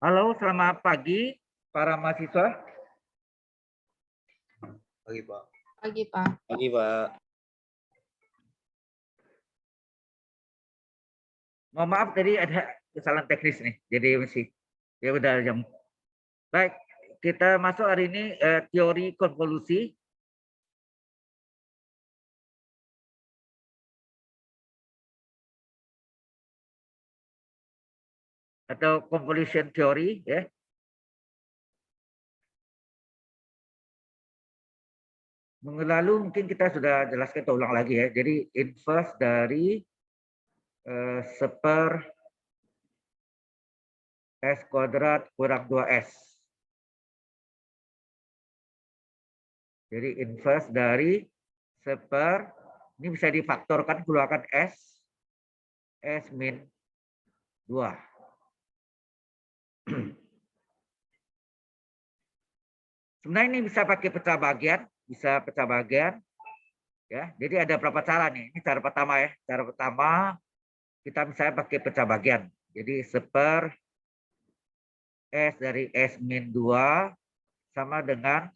Halo, selamat pagi para mahasiswa. Pagi, Pak. Pagi, Pak. Pagi, Pak. Mohon maaf tadi ada kesalahan teknis nih. Jadi masih ya udah jam. Baik, kita masuk hari ini teori konvolusi. Atau convolution theory ya. Minggu lalu mungkin kita sudah jelaskan atau ulang lagi ya. Jadi inverse dari seper S kuadrat kurang 2S. Jadi inverse dari seper, ini bisa difaktorkan keluarkan S min 2. Sebenarnya ini bisa pakai pecah bagian, ya. Jadi ada berapa cara nih? Ini cara pertama ya. Cara pertama kita misalnya pakai pecah bagian. Jadi seper S dari S min 2 sama dengan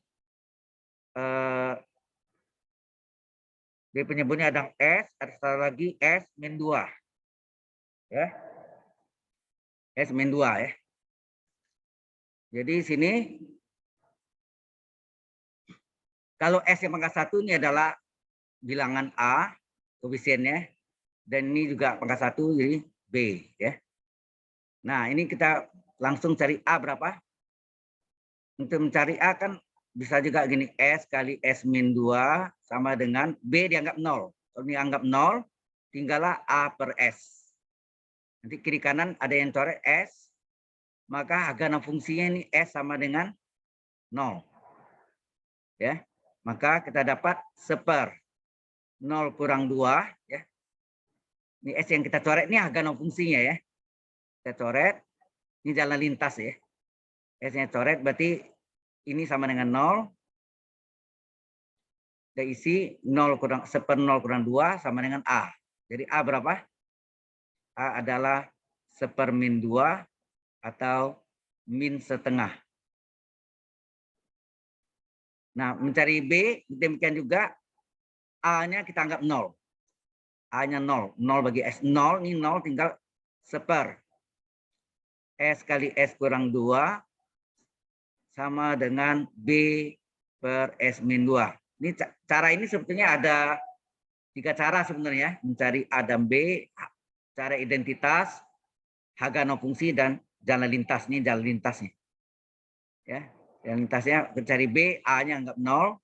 di penyebutnya ada S, ada satu lagi S min 2. Ya. S min 2 ya. Jadi sini kalau S yang pangkat 1 ini adalah bilangan A, koefisiennya, dan ini juga pangkat 1 jadi B ya. Nah, ini kita langsung cari A berapa? Untuk mencari A kan bisa juga gini, S kali S min 2 sama dengan B dianggap 0. Kalau dianggap 0, tinggallah A per S. Nanti kiri kanan ada yang coret S, maka harga fungsinya ini S sama dengan 0. Ya, maka kita dapat seper 0 kurang 2. Ya. Ini S yang kita coret ini harga fungsinya ya. Kita coret, ini jalan lintas ya. S-nya coret berarti ini sama dengan 0. Kita isi 0 kurang seper 0 kurang 2 sama dengan A. Jadi A berapa? A adalah seper min 2 atau min setengah. Nah, mencari B, demikian juga A-nya kita anggap 0. A-nya 0. 0 bagi S. 0, ini 0 tinggal seper. S kali S kurang 2 sama dengan B per S min 2. Ini cara ini sebetulnya ada 3 cara sebenarnya. Mencari A dan B, cara identitas, harga fungsi, dan jalan lintas. Ini jalan lintasnya. Ya, jalan lintasnya mencari B, A-nya anggap 0.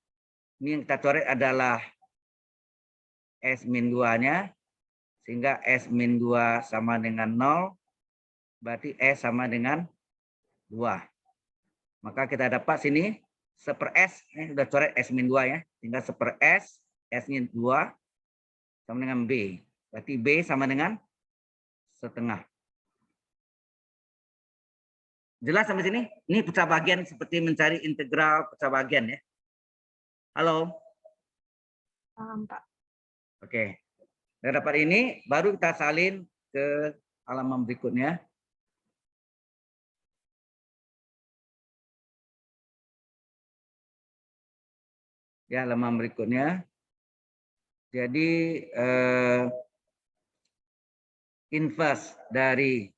Ini yang kita coret adalah S min 2-nya. Sehingga S min 2 sama dengan 0. Berarti S sama dengan 2. Maka kita dapat sini seper S. Sudah coret S min 2 ya. Tinggal seper S. S-nya 2 sama dengan B. Berarti B sama dengan setengah. Jelas sampai sini? Ini pecah bagian seperti mencari integral pecah bagian ya. Halo? Paham, Pak. Oke. Nah, dapat ini, baru kita salin ke halaman berikutnya. Ya, halaman berikutnya. Jadi, inverse dari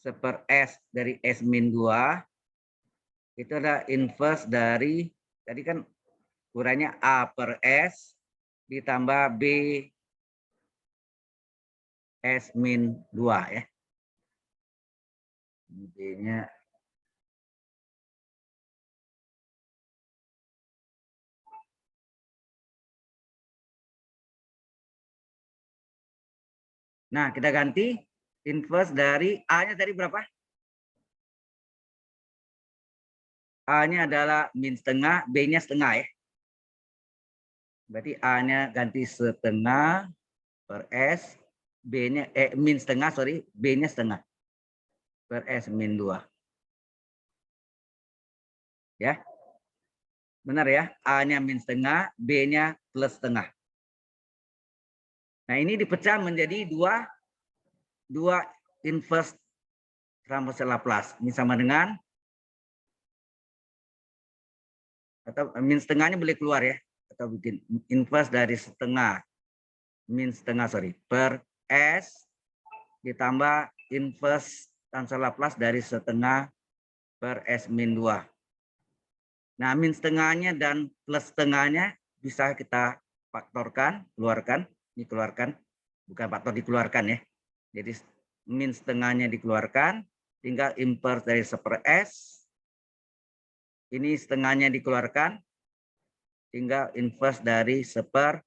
seper S dari S min 2, itu adalah inverse dari, tadi kan ukurannya A per S ditambah B S min 2 ya. B-nya nah, kita ganti inverse dari A-nya tadi berapa? A-nya adalah min setengah, B-nya setengah ya. Berarti A-nya ganti setengah per S, B-nya min setengah, sorry, B-nya setengah per S min 2. Ya. Benar ya? A-nya min setengah, B-nya plus setengah. Nah, ini dipecah menjadi dua inverse transversal Laplace. Ini sama dengan, atau min setengahnya boleh keluar ya, atau bikin inverse dari setengah, min setengah sorry, per S ditambah inverse transversal Laplace dari setengah per S min 2. Nah, min setengahnya dan plus setengahnya bisa kita faktorkan, keluarkan, dikeluarkan, bukan faktor dikeluarkan ya. Jadi min setengahnya dikeluarkan, tinggal inverse dari 1 S. Ini setengahnya dikeluarkan, tinggal inverse dari 1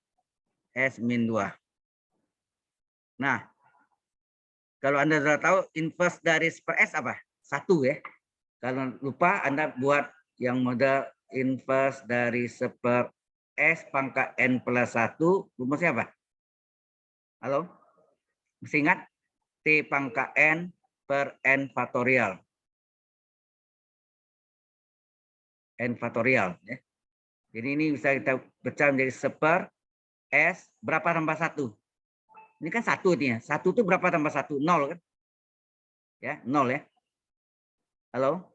S min 2. Nah, kalau Anda sudah tahu inverse dari 1 S apa? 1 ya. Kalau lupa Anda buat yang model inverse dari 1 S pangkat N plus 1, rumusnya apa? Halo? Masih ingat? T pangkat N per N faktorial. N faktorial. Ya. Jadi ini bisa kita pecah menjadi 1 S, berapa tambah 1? Ini kan 1 nih ya. 1 itu berapa tambah 1? 0 kan? Ya, 0 ya. Halo?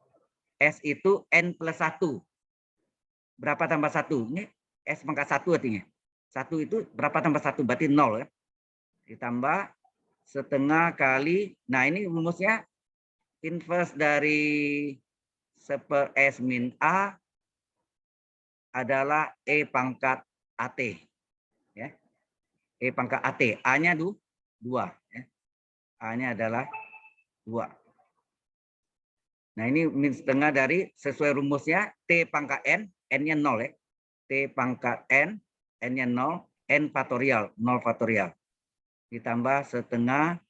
S itu N plus 1. Berapa tambah 1? Ini S pangkat 1 artinya. 1 itu berapa tambah 1? Berarti 0 ya. Ditambah setengah kali. Nah, ini rumusnya inverse dari 1 S min A adalah E pangkat AT. Ya. E pangkat AT. A-nya 2. Ya. A-nya adalah 2. Nah, ini min setengah dari sesuai rumusnya T pangkat N. N-nya 0 ya. T pangkat N. N-nya 0. N faktorial. 0 faktorial. Ditambah setengah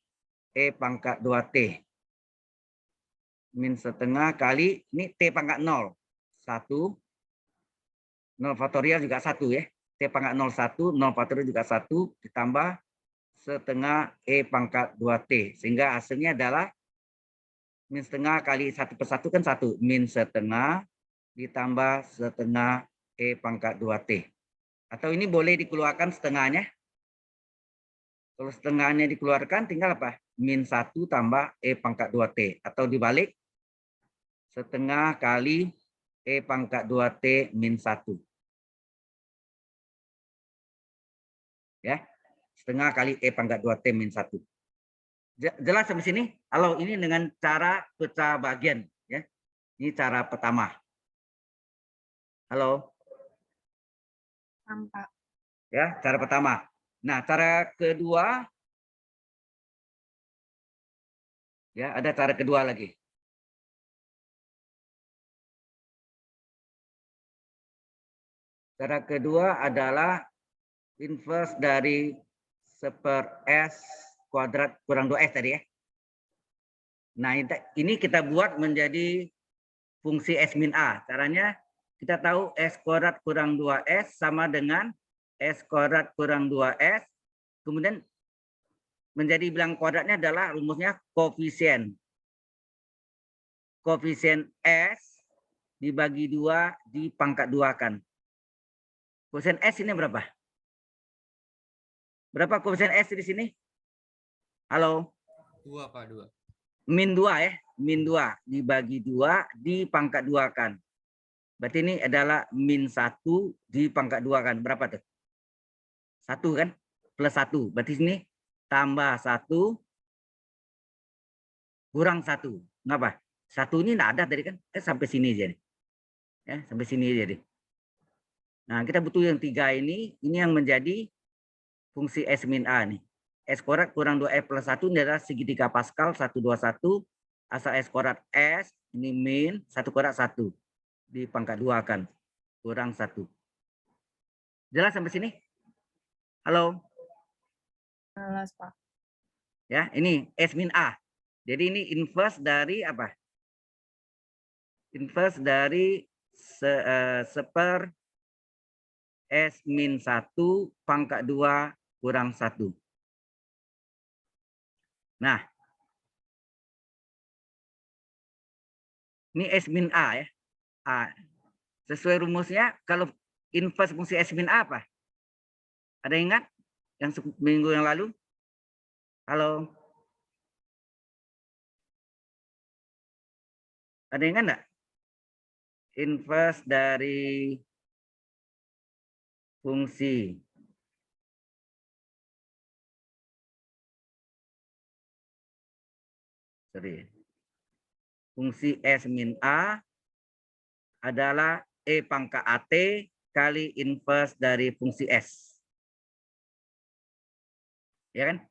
E pangkat 2T. Min setengah kali, ini T pangkat 0. 1. 0 faktorial juga 1 ya. T pangkat 0, 1. 0 faktorial juga 1. Ditambah setengah E pangkat 2T. Sehingga hasilnya adalah min setengah kali 1 per 1 kan 1. Min setengah ditambah setengah E pangkat 2T. Atau ini boleh dikeluarkan setengahnya. Kalau setengahnya dikeluarkan tinggal apa? Min 1 tambah E pangkat 2T. Atau dibalik, setengah kali E pangkat 2T min 1. Ya, setengah kali E pangkat 2T min 1. Jelas sampai sini? Halo, ini dengan cara pecah bagian. Ya, ini cara pertama. Halo? Nampak. Ya, cara pertama. Nah, cara kedua. Ya, ada cara kedua lagi. Cara kedua adalah inverse dari 1 S kuadrat kurang 2S tadi ya. Nah, ini kita buat menjadi fungsi S min A. Caranya kita tahu S kuadrat kurang 2S sama dengan S kuadrat kurang 2S. Kemudian menjadi bilang kuadratnya adalah rumusnya koefisien. Koefisien S dibagi 2 dipangkat 2 kan. Koefisien S ini berapa? Berapa koefisien S di sini? Halo? 2, Pak, 2. Min 2 ya. Min 2 dibagi 2 dipangkat 2 kan. Berarti ini adalah min 1 dipangkat 2 kan. Berapa tuh? 1 kan? Plus 1. Berarti sini tambah 1 kurang 1. Kenapa? 1 ini enggak ada tadi kan? Sampai sini jadi. Ya, sampai sini jadi. Nah, kita butuh yang 3 ini yang menjadi fungsi S min A nih. S kuadrat kurang 2S plus 1 ini adalah segitiga Pascal 121. Asal S kuadrat S ini min 1 kuadrat 1 dipangkat 2 kan. Kurang 1. Jelas sampai sini? Halo? Jelas, Pak. Ya, ini S min A. Jadi ini inverse dari apa? Inverse dari 1 S min 1 pangkat 2 kurang 1. Nah, ini S min A ya. A. Sesuai rumusnya, kalau inverse fungsi S min A apa? Ada yang ingat? Yang minggu yang lalu? Halo? Ada yang ingat enggak? Inverse dari fungsi fungsi S min A adalah E pangkat AT kali inverse dari fungsi S. Ya kan?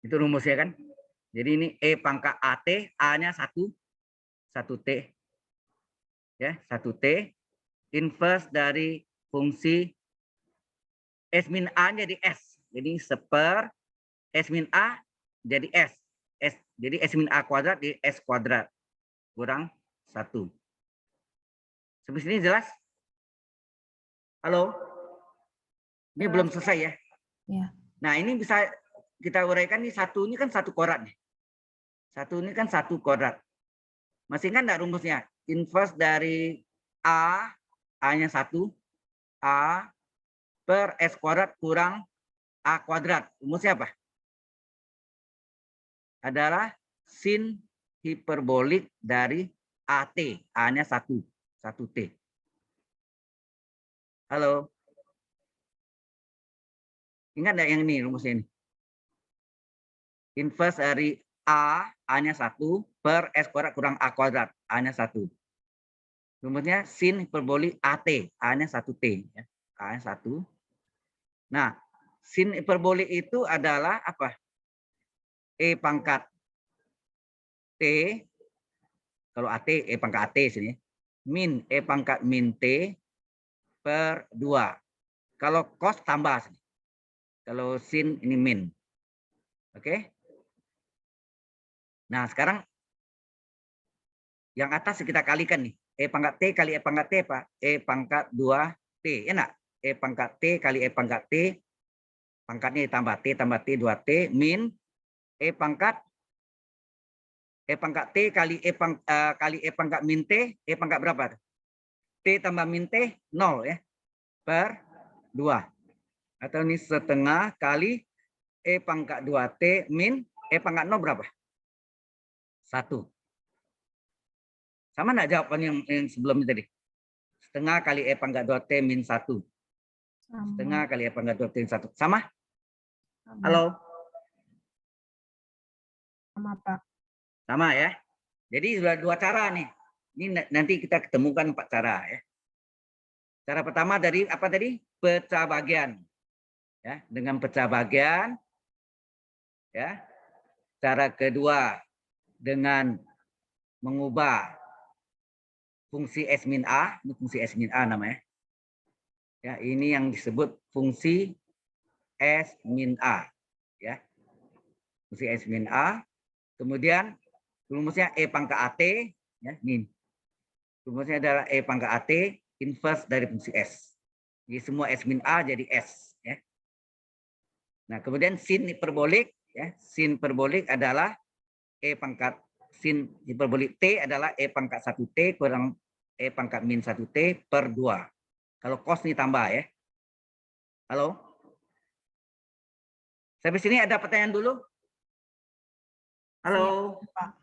Itu rumusnya kan? Jadi ini E pangkat AT, A-nya 1 T. Ya, 1 T. Inverse dari fungsi S min A jadi S. Jadi seper S min A jadi S. Jadi S min A kuadrat di S kuadrat. Kurang 1. Sampai sini jelas? Halo? Ini belum selesai ya? Ya. Nah, ini bisa kita uraikan nih, satu ini kan satu kuadrat nih. Satu ini kan satu kuadrat. Masih ingat enggak rumusnya? Inverse dari A, A-nya 1, A per S kuadrat kurang A kuadrat. Rumusnya apa? Adalah sin hiperbolik dari AT. A-nya 1 T. Halo? Ingat enggak yang ini rumusnya ini? Inverse dari A-nya 1 per S kuadrat kurang A kuadrat. A-nya 1. Rumusnya sin hiperbolik AT. A-nya 1 T. Ya. A-nya 1. Nah, sin hiperbolik itu adalah apa? E pangkat T. Kalau AT, E pangkat AT sini. Min E pangkat min T per 2. Kalau cos tambah sini. Kalau sin ini min. Oke? Nah, sekarang yang atas kita kalikan nih. E pangkat T kali E pangkat T, Pak. E pangkat 2T. Ya enggak? E pangkat T kali E pangkat T. Pangkatnya ditambah T tambah T 2T. Min E pangkat T kali E pangkat min T. E pangkat berapa? T tambah min T 0 ya. Per 2. Atau ini setengah kali E pangkat 2T min E pangkat 0 berapa? 1. Sama enggak jawabannya yang sebelumnya tadi? Setengah kali E pangkat 2T min 1. Setengah kali E pangkat 2T min 1. Sama? Halo? Sama, Pak. Sama ya. Jadi sudah 2 cara nih. Ini nanti kita ketemukan 4 cara ya. Cara pertama dari apa tadi? Pecah bagian. Ya, dengan pecah bagian ya. Cara kedua dengan mengubah fungsi S min A, ini fungsi S min A namanya. Ya, ini yang disebut fungsi S min A, ya. Fungsi S min A. Kemudian rumusnya E pangkat AT, ya, ini. Rumusnya adalah E pangkat AT inverse dari fungsi S. Jadi semua S min A jadi S, ya. Nah, kemudian sin hiperbolik, ya. Sin hiperbolik adalah E pangkat sin hiperbolik T adalah E pangkat 1T kurang E pangkat min 1T per 2. Kalau cos ini tambah ya. Halo? Sampai sini ada pertanyaan dulu? Halo? Pak.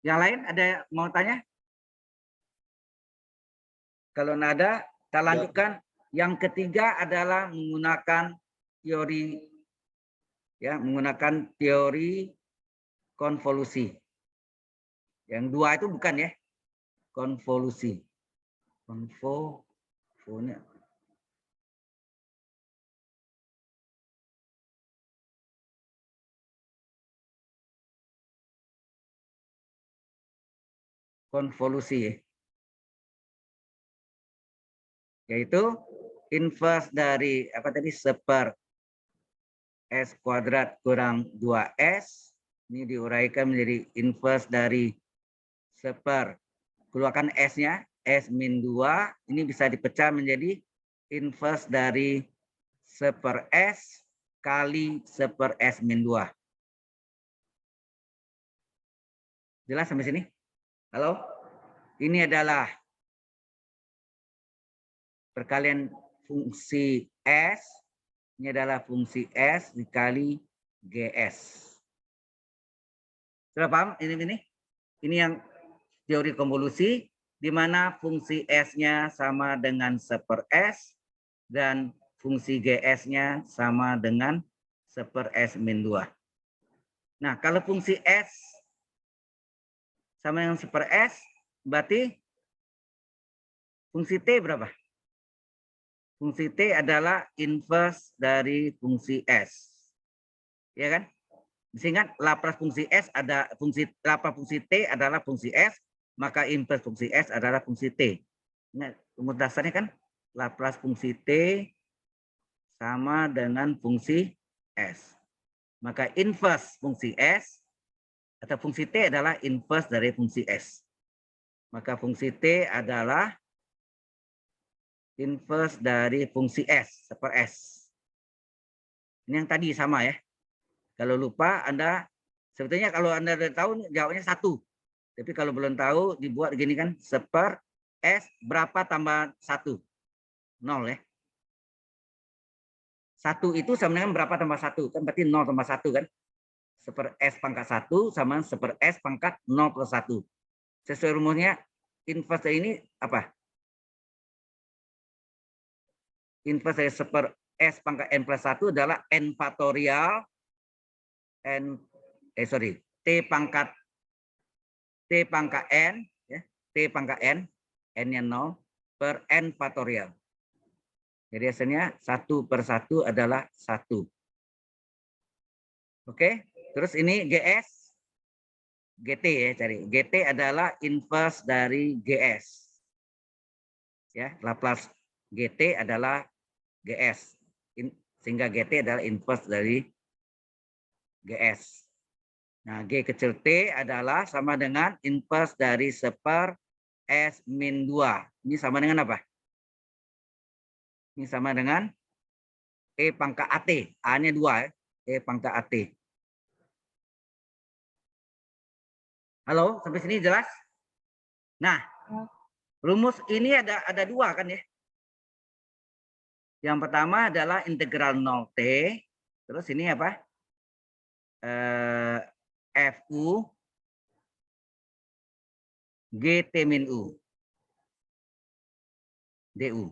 Yang lain ada yang mau tanya? Kalau nggak ada, kita lanjutkan. Yang ketiga adalah menggunakan teori ya, menggunakan teori konvolusi. Yang dua itu bukan ya. Konvolusi. Konvolusi ya. Yaitu inverse dari apa tadi, seper S kuadrat kurang 2S. Ini diuraikan menjadi inverse dari seper, keluarkan S-nya, S min 2. Ini bisa dipecah menjadi inverse dari seper S kali seper S min 2. Jelas sampai sini? Halo? Ini adalah perkalian fungsi S. Ini adalah fungsi S dikali GS. Sudah paham ini? Ini yang teori konvolusi, di mana fungsi S-nya sama dengan 1/S dan fungsi GS-nya sama dengan 1/S min 2. Nah, kalau fungsi S sama dengan 1/S, berarti fungsi T berapa? Fungsi T adalah inverse dari fungsi S. Ya kan? Sehingga Laplace fungsi S ada Laplace fungsi T adalah fungsi S, maka inverse fungsi S adalah fungsi T. Nah, rumus dasarnya kan Laplace fungsi T sama dengan fungsi S. Maka inverse fungsi S atau fungsi T adalah inverse dari fungsi S. Maka fungsi T adalah inverse dari fungsi S, 1/S. Ini yang tadi sama ya. Kalau lupa Anda, sebetulnya kalau Anda udah tahu jawabnya 1. Tapi kalau belum tahu dibuat gini kan, 1/S berapa tambah 1? 0 ya. 1 itu sama dengan berapa tambah 1? Kan berarti 0 tambah 1 kan. 1/S pangkat 1 sama 1/S pangkat 0 plus 1. Sesuai rumusnya, inverse ini apa? Inverse dari 1/S pangkat N plus 1 adalah N faktorial T pangkat N ya, T pangkat N, N-nya 0 per N faktorial. Jadi hasilnya 1/1 adalah 1. Oke, terus ini GS, GT ya cari. GT adalah inverse dari GS. Ya, Laplace GT adalah GS. Sehingga GT adalah inverse dari GS. Nah, G kecil T adalah sama dengan inverse dari 1/S min 2. Ini sama dengan apa? Ini sama dengan E pangkat AT. A-nya 2 ya. E pangkat AT. Halo, sampai sini jelas? Nah, rumus ini ada 2 kan ya. Yang pertama adalah integral 0T. Terus ini apa? FU GT min U. DU.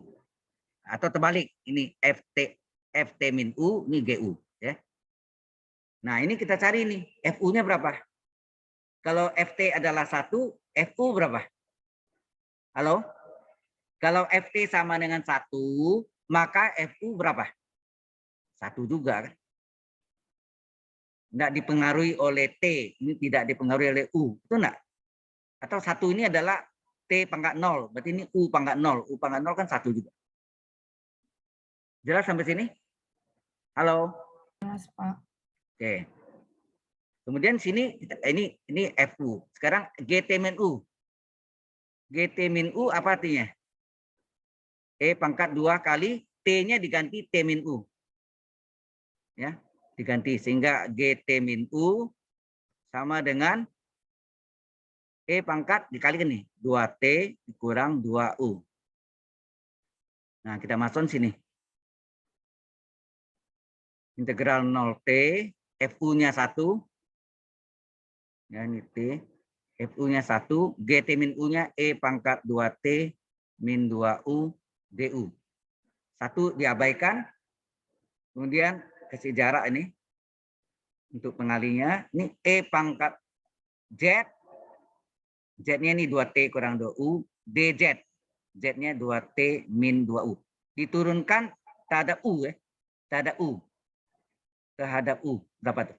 Atau terbalik, ini FT min U, ini GU. Ya. Nah, ini kita cari nih, FU-nya berapa? Kalau FT adalah 1, FU berapa? Halo? Kalau FT sama dengan 1, maka FU berapa? 1 juga kan? Tidak dipengaruhi oleh T, ini tidak dipengaruhi oleh U. Itu enggak? Atau 1 ini adalah T pangkat 0, berarti ini U pangkat 0. U pangkat 0 kan 1 juga. Jelas sampai sini? Halo? Jelas, Pak. Oke. Kemudian sini ini FU. Sekarang GT min U. GT min U apa artinya? E pangkat 2 kali T-nya diganti T min U. Ya, diganti sehingga GT min U sama dengan E pangkat dikalikan nih, 2T dikurang 2U. Nah, kita masukkan sini. Integral 0T, FU-nya 1. Ya, ini T. FU-nya 1, GT min U-nya E pangkat 2T min 2U DU. 1 diabaikan. Kemudian kasih jarak ini. Untuk pengalinya. Ini E pangkat Z. Z-nya ini 2T kurang 2U. DZ. Z-nya 2T min 2U. Diturunkan terhadap U ya. Terhadap U. Terhadap U. Berapa tuh?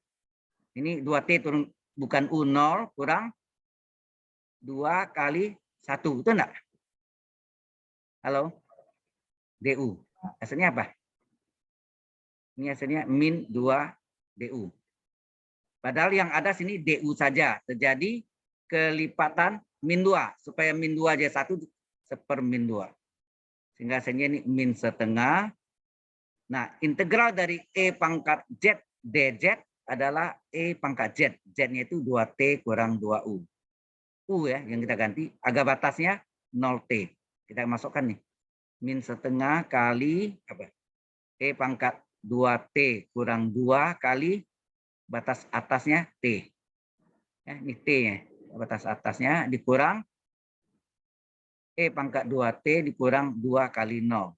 Ini 2T turun bukan U 0 kurang 2 kali 1. Itu enggak? Halo? DU. Hasilnya apa? Ini hasilnya min 2 DU. Padahal yang ada sini DU saja. Terjadi kelipatan min 2. Supaya min 2 aja 1 1/min 2. Sehingga hasilnya ini min setengah. Nah, integral dari E pangkat Z DZ adalah E pangkat Z. Z-nya itu 2T kurang 2U. U ya yang kita ganti. Agak batasnya 0T. Kita masukkan nih. Min setengah kali apa? E pangkat 2T kurang 2 kali batas atasnya T. Ya, ini T-nya. batas atasnya dikurang E pangkat 2T dikurang 2 kali 0.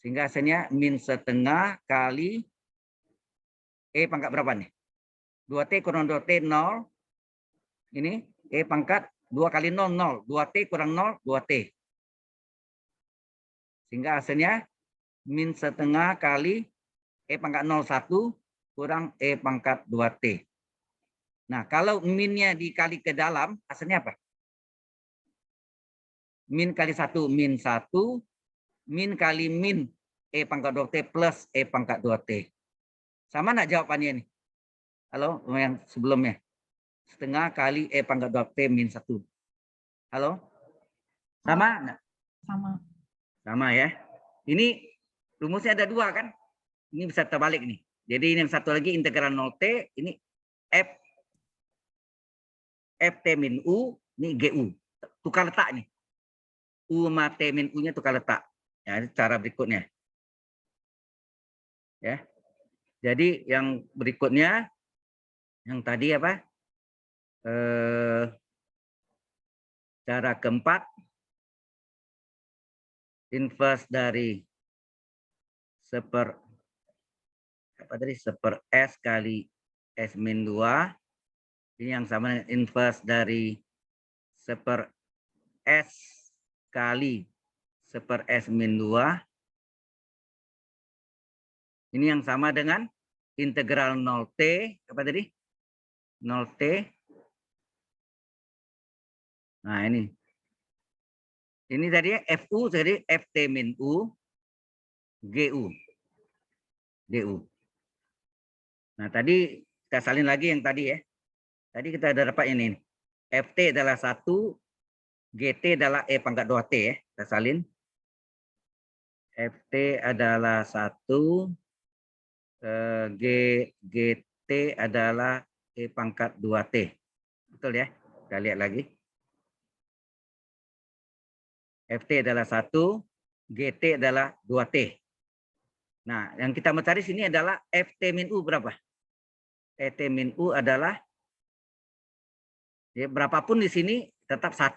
Sehingga hasilnya min setengah kali E pangkat berapa nih? 2T kurang 2T 0. Ini E pangkat 2 kali 0, 0. 2T kurang 0, 2T. Sehingga hasilnya min setengah kali E pangkat 01 kurang E pangkat 2T. Nah, kalau minnya dikali ke dalam, hasilnya apa? Min kali 1, min 1. Min kali min E pangkat 2T plus E pangkat 2T. Sama nggak jawabannya nih? Halo, yang sebelumnya. Setengah kali E pangkat 2T min 1. Halo? Sama nggak? Sama. Sama ya. Ini rumusnya ada 2 kan? Ini bisa terbalik nih. Jadi ini yang satu lagi integral 0T. Ini FT min U. Ini GU. Tukar letak nih. U sama T min U-nya tukar letak. Ya, ini cara berikutnya. Ya. Jadi yang berikutnya, yang tadi apa? Cara keempat, inverse dari seper S kali S min 2. Ini yang sama dengan inverse dari seper S kali seper S min 2. Ini yang sama dengan integral 0T, apa tadi? 0T. Nah, ini. Ini tadi FU, jadi FT min U, GU. GU. Nah, tadi kita salin lagi yang tadi ya. Tadi kita ada dapat ini. FT adalah 1, GT adalah E pangkat 2T ya. Kita salin. FT adalah 1, GT adalah E pangkat 2T. Betul ya? Kita lihat lagi. FT adalah 1, GT adalah 2T. Nah, yang kita mau cari sini adalah FT min U berapa? FT min U adalah ya, berapapun di sini tetap 1,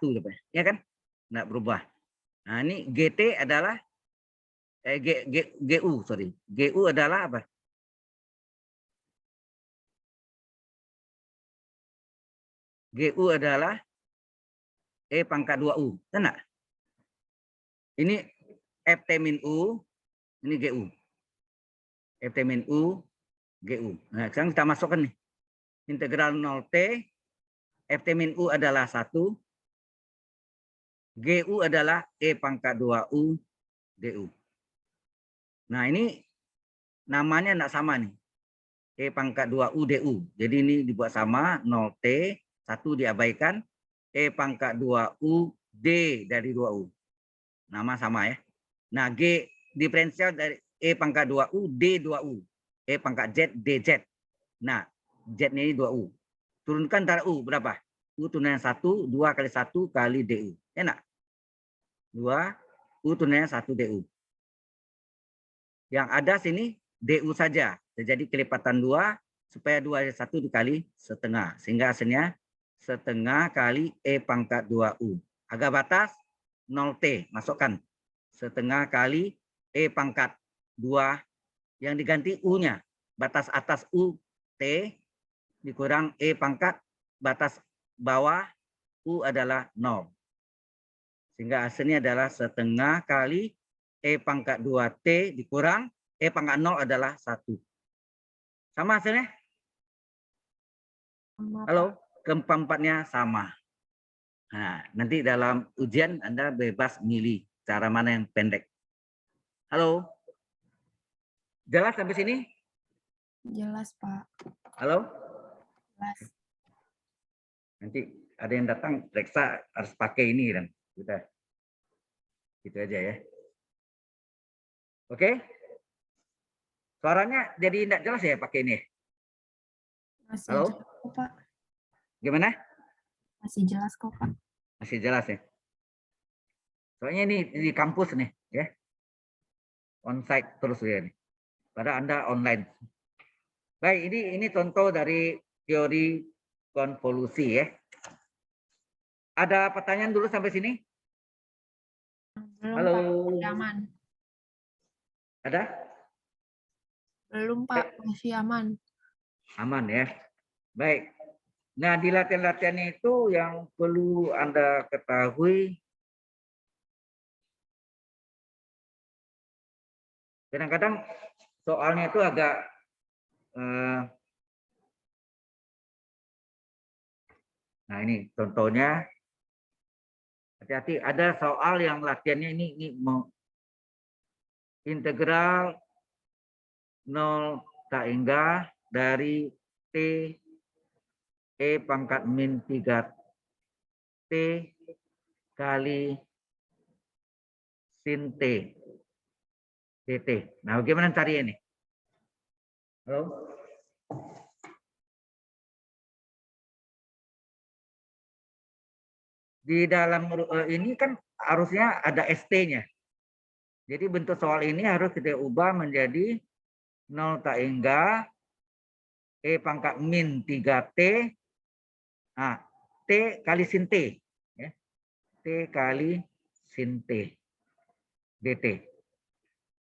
ya kan? Nggak berubah. Nah, ini GT adalah GU, sorry. GU adalah apa? GU adalah E pangkat 2U. Benar? Ini FT min U, ini GU. FT min U, GU. Nah, sekarang kita masukkan nih. Integral 0T, FT min U adalah 1. GU adalah E pangkat 2U, DU. Nah, ini namanya enggak sama nih. E pangkat 2U, DU. Jadi ini dibuat sama, 0T, 1 diabaikan. E pangkat 2U, D dari 2U. Nama sama ya. Nah, G diferensial dari E pangkat 2U, D 2U. E pangkat Z, DZ. Nah, Z ini 2U. Turunkan antara U berapa? U tunai 1, 2 kali 1 kali DU. Enak? 2, U tunai 1 DU. Yang ada sini DU saja. Jadi kelipatan 2, supaya 2 1 dikali setengah. Sehingga hasilnya setengah kali E pangkat 2U. Agak batas 0T, masukkan. Setengah kali E pangkat 2 yang diganti U-nya. Batas atas U, T, dikurang E pangkat batas bawah U adalah 0. Sehingga hasilnya adalah setengah kali E pangkat 2T dikurang E pangkat 0 adalah 1. Sama hasilnya? Sama, Halo, keempat-empatnya sama. Nah, nanti dalam ujian Anda bebas milih cara mana yang pendek. Halo? Jelas sampai sini? Jelas, Pak. Halo? Jelas. Nanti ada yang datang periksa harus pakai ini dan udah. Gitu aja ya. Oke? Suaranya jadi tidak jelas ya pakai ini? Masih Halo? jelas kok, Pak. Gimana? Masih jelas kok, Pak. Masih jelas ya? Soalnya ini di kampus nih ya. On-site terus ya nih. Padahal Anda online. Baik, ini contoh dari teori konvolusi ya. Ada pertanyaan dulu sampai sini? Belum, Halo. Pak. Masih aman. Ada? Belum, Pak. Masih aman. Aman ya. Baik. Nah, di latihan-latihan itu yang perlu Anda ketahui, kadang-kadang soalnya itu agak nah ini contohnya, hati-hati ada soal yang latihannya ini mau integral 0 tak hingga dari T E pangkat min 3T kali sin T dt. Nah, bagaimana cari ini? Halo? Di dalam ini kan harusnya ada ST-nya. Jadi bentuk soal ini harus kita ubah menjadi 0 tak hingga E pangkat min 3T. Nah, T kali sin T. Ya. T kali sin T dt.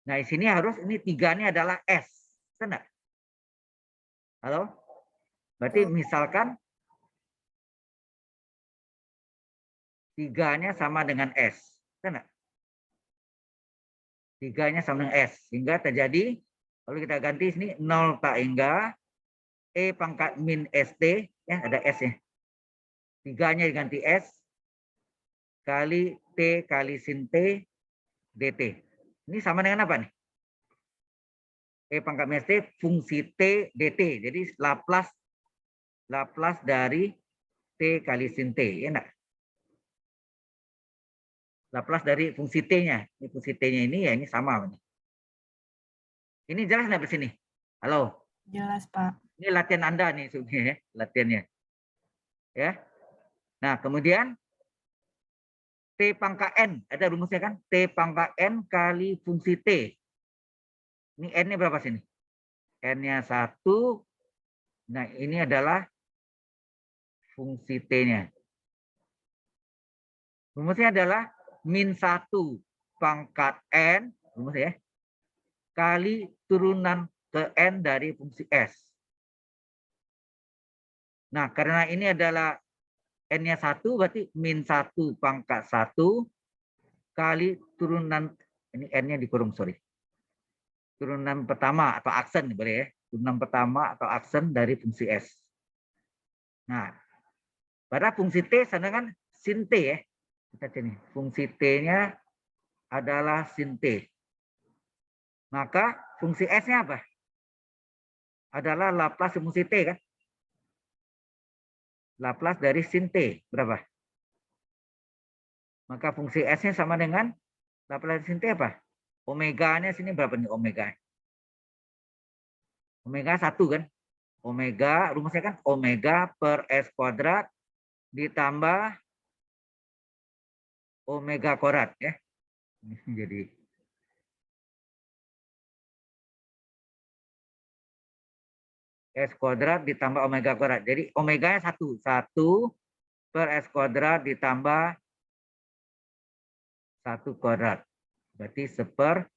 Nah, di sini harus ini 3 ini adalah S. Benar? Halo? Berarti misalkan 3-nya sama dengan S. Benar? 3-nya sama dengan S. Sehingga terjadi, kalau kita ganti sini 0 tak hingga E pangkat min ST. Ya, ada S ya. 3-nya diganti S kali T kali sin T dt. Ini sama dengan apa nih? E pangkat min ST fungsi T dt. Jadi Laplace dari T kali sin T. Ya enggak? Laplace dari fungsi T-nya. Ini fungsi T-nya ini ya ini sama. Ini jelas nggak di sini? Halo? Jelas, Pak. Ini latihan Anda nih sebenarnya, latihannya. Ya. Nah, kemudian T pangkat N, ada rumusnya kan? T pangkat N kali fungsi T. Ini N-nya berapa sini? N-nya 1. Nah, ini adalah fungsi T-nya. Rumusnya adalah min 1 pangkat N, rumus ya, kali turunan ke N dari fungsi S. Nah, karena ini adalah N-nya 1, berarti min 1 pangkat 1 kali turunan, ini N-nya dikurung, sorry. Turunan pertama atau aksen, boleh ya. Turunan pertama atau aksen dari fungsi S. Nah, pada fungsi T sama dengan sin T ya. Kita sini, fungsi T-nya adalah sin T. Maka fungsi S-nya apa? Adalah Laplace fungsi T kan? Laplace dari sin T berapa? Maka fungsi S-nya sama dengan Laplace dari sin T apa? Omega-nya sini berapa nih omega? Omega 1 kan? Omega, rumusnya kan omega per S kuadrat ditambah omega kuadrat ya. Ini jadi S kuadrat ditambah omega kuadrat. Jadi omega-nya 1. 1 per S kuadrat ditambah 1 kuadrat. Berarti 1/,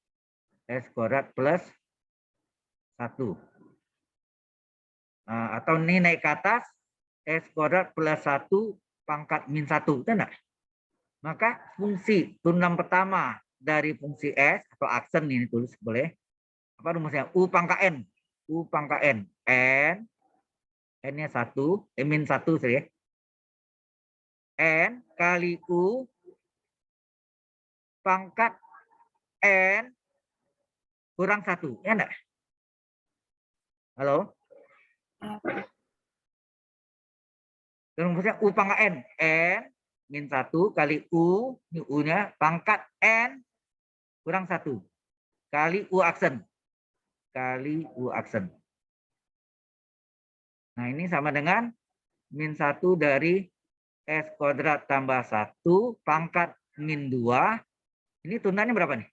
S kuadrat plus 1. Nah, atau ini naik ke atas, S kuadrat plus 1 pangkat min 1. Itu enggak? Maka fungsi turunan pertama dari fungsi S atau aksen ini tulis boleh. Apa rumusnya? U pangkat N. U pangkat N. N-nya 1, min 1 ya. N kali U pangkat N kurang 1. Ya enggak? Halo? Rumusnya U pangkat N. N min 1 kali U, ini U-nya, pangkat N kurang 1. Kali U aksen. Kali U aksen. Nah, ini sama dengan min 1 dari S kuadrat tambah 1 pangkat min 2. Ini turunannya berapa nih?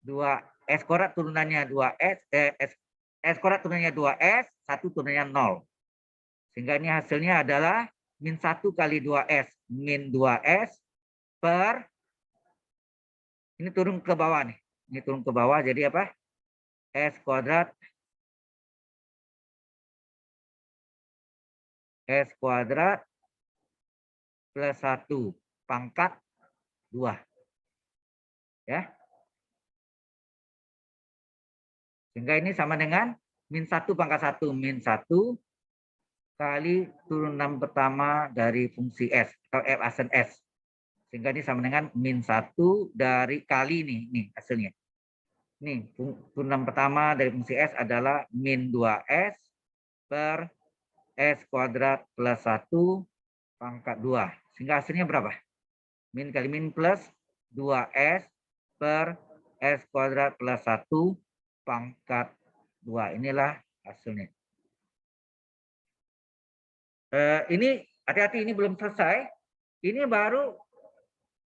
2 S kuadrat turunannya 2S, S kuadrat turunannya 2S, 1 turunannya 0. Sehingga ini hasilnya adalah min 1 kali 2S. Min 2S per, ini turun ke bawah nih. Ini turun ke bawah, jadi apa? S kuadrat plus 1 pangkat 2. Ya. Sehingga ini sama dengan min 1 pangkat 1. Min 1 kali turunan pertama dari fungsi S atau F asen S. Sehingga ini sama dengan min 1 dari kali nih hasilnya. Nih, turunan pertama dari fungsi S adalah min 2S per S kuadrat plus 1 pangkat 2. Sehingga hasilnya berapa? Min kali min plus 2S per S kuadrat plus 1 pangkat 2. Inilah hasilnya. Ini hati-hati, ini belum selesai. Ini baru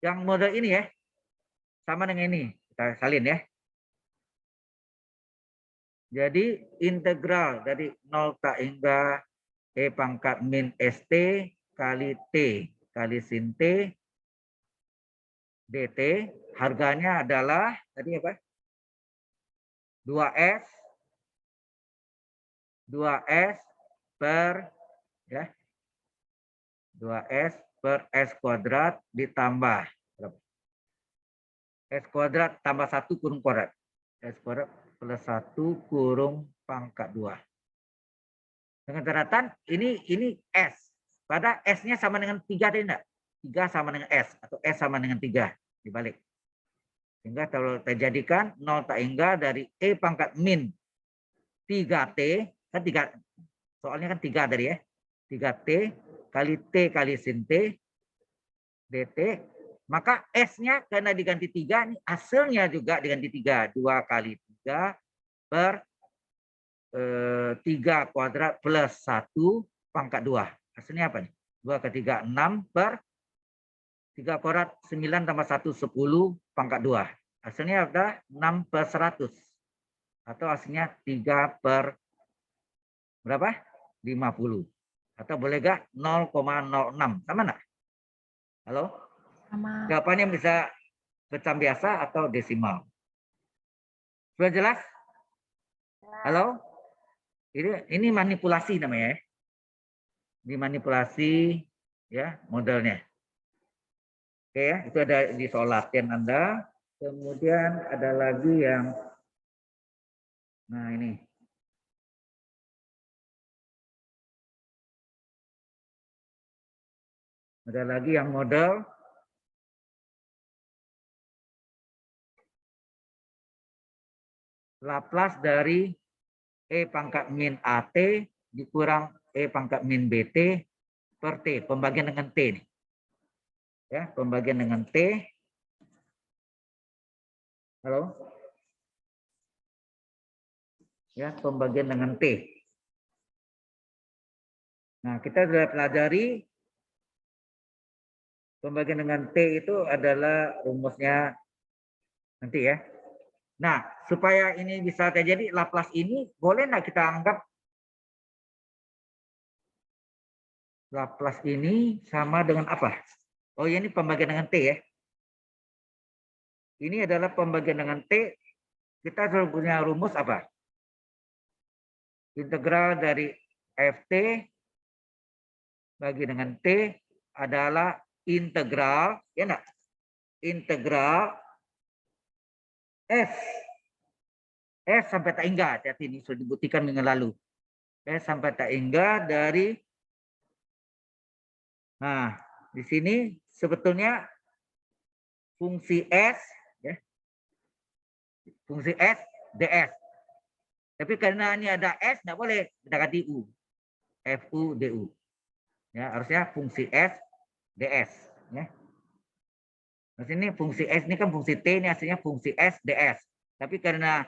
yang model ini ya. Sama dengan ini. Kita salin ya. Jadi integral dari 0 tak hingga E pangkat min ST kali T kali sin T dt harganya adalah tadi apa? 2S per ya 2S per S kuadrat ditambah S kuadrat tambah 1 kurung kuadrat. S kuadrat plus 1 kurung pangkat 2. Dengan catatan ini S. Pada S-nya sama dengan 3 tadi enggak? 3 sama dengan S atau S sama dengan 3 dibalik. Sehingga kalau terjadikan 0 tak hingga dari E pangkat min 3T, kan 3, soalnya kan 3 tadi ya. 3T kali T kali sin T dt, maka S-nya karena diganti 3, nih hasilnya juga diganti 3. 2 kali 3 per 3 kuadrat plus 1 pangkat 2. Hasilnya apa nih? 2 ke 3, 6 per 3 kuadrat 9 tambah 1, 10 pangkat 2. Hasilnya adalah 6 per 100. Atau hasilnya 3 per berapa? 50. Atau boleh gak 0,06. Sama enggak? Halo? Sama. Jawabannya bisa pecahan biasa atau desimal. Sudah jelas? Halo? Ini manipulasi namanya ya. Ini manipulasi ya modelnya. Oke ya, itu ada di soal latihan Anda. Kemudian ada lagi yang nah ini. Ada lagi yang model Laplace dari E pangkat min AT dikurang E pangkat min BT per T. Pembagian dengan T. Nih. Ya, pembagian dengan T. Halo? Ya, pembagian dengan T. Nah, kita sudah pelajari pembagian dengan T itu adalah rumusnya nanti ya. Nah, supaya ini bisa terjadi Laplace ini, boleh nggak kita anggap Laplace ini sama dengan apa? Oh, ya, ini pembagian dengan T ya. Ini adalah pembagian dengan T. Kita sudah punya rumus apa? Integral dari Ft bagi dengan T adalah integral, ya enggak? Integral S. S sampai tak hingga, hati-hati ini sudah dibuktikan minggu lalu. S sampai tak hingga dari, nah di sini sebetulnya fungsi S, ya, fungsi S ds. Tapi karena ini ada S, nggak boleh kita ganti U, fu du. Ya, harusnya fungsi S ds. Ya. Nah, sini fungsi S ini kan fungsi T, ini hasilnya fungsi S ds. Tapi karena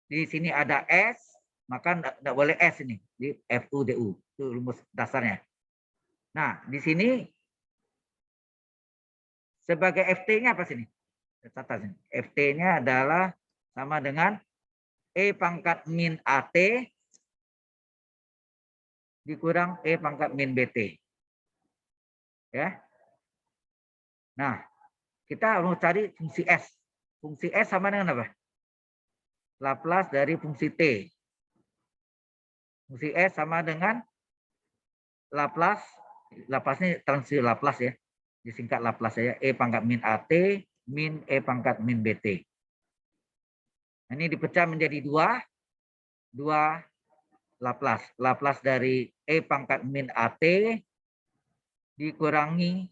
di sini ada S, maka tidak boleh S ini di fu du. Itu rumus dasarnya. Nah, di sini sebagai ft-nya apa sini? Catat sini. Ft-nya adalah sama dengan E pangkat min AT dikurang E pangkat min BT. Ya. Nah, kita mau cari fungsi S. Fungsi S sama dengan apa? Laplace dari fungsi T. Fungsi S sama dengan Laplace. Laplace ini transisi Laplace ya. Disingkat Laplace ya. E pangkat min AT min E pangkat min BT. Ini dipecah menjadi dua Laplace. Laplace dari E pangkat min AT dikurangi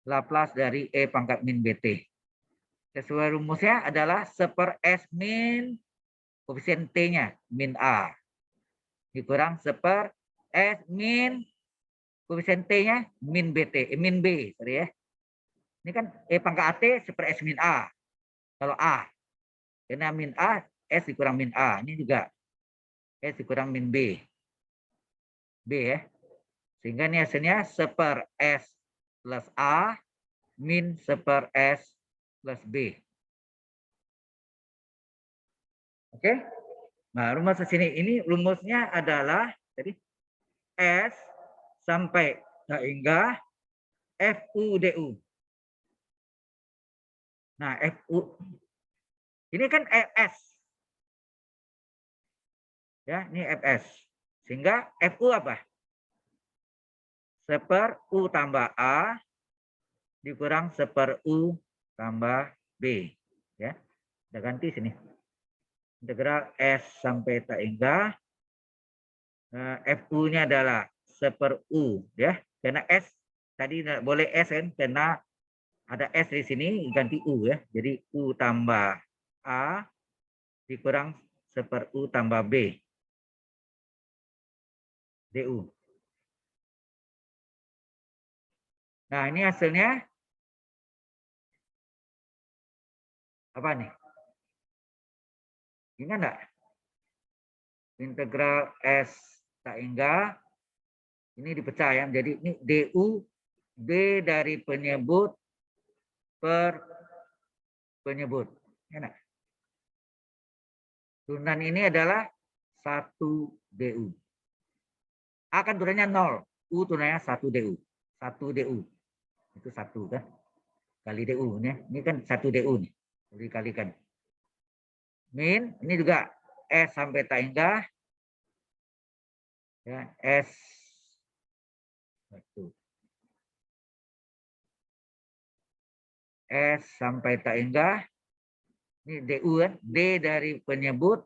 Laplace dari E pangkat min BT. Sesuai rumusnya adalah 1/S min koefisien T-nya, min A. Dikurang 1/S min koefisien T-nya, min BT, min B. Sorry ya. Ini kan E pangkat AT 1/S min A. Kalau A. Karena min A, S dikurang min A. Ini juga S dikurang min B. B ya. Sehingga ini hasilnya 1/S plus A min 1/S plus B. Oke. Nah, rumus sini ini rumusnya adalah jadi S sampai hingga FU DU. Nah, FU ini kan FS. Ya, ini FS. Sehingga FU apa? 1/U tambah A dikurang 1/U tambah B. Ya. Kita ganti sini. Integral S sampai tak hingga FU-nya adalah 1/U ya. Karena S tadi boleh S kan karena ada S di sini ganti U ya. Jadi U tambah A dikurang 1/U tambah B. DU. Nah, ini hasilnya apa nih? Ingat enggak? Integral S tak hingga ini dipecah ya. Jadi ini DU B dari penyebut per penyebut. Enak. Turunan ini adalah 1 DU. A kan turunannya 0. U turunannya 1 DU. 1 DU. Itu 1 kan. Kali DU. Ini kan 1 DU nih. Dikalikan. Min. Ini juga S sampai tak hingga. Ya, S. 1. S sampai tak hingga. Ini DU kan. D dari penyebut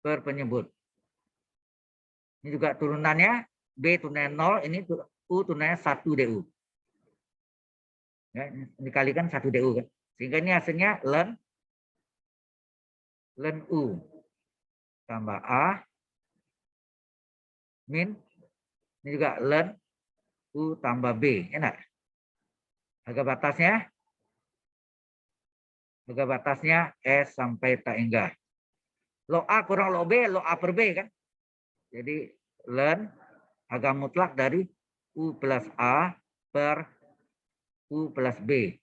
per penyebut. Ini juga turunannya. B turunannya 0. Ini U turunannya 1 DU. Ya, dikalikan 1 DU kan. Sehingga ini hasilnya ln U tambah A min ini juga ln U tambah B. Enak. Harga batasnya S sampai tak hingga. Log A kurang log B, log A per B kan. Jadi ln harga mutlak dari U plus A per U plus B.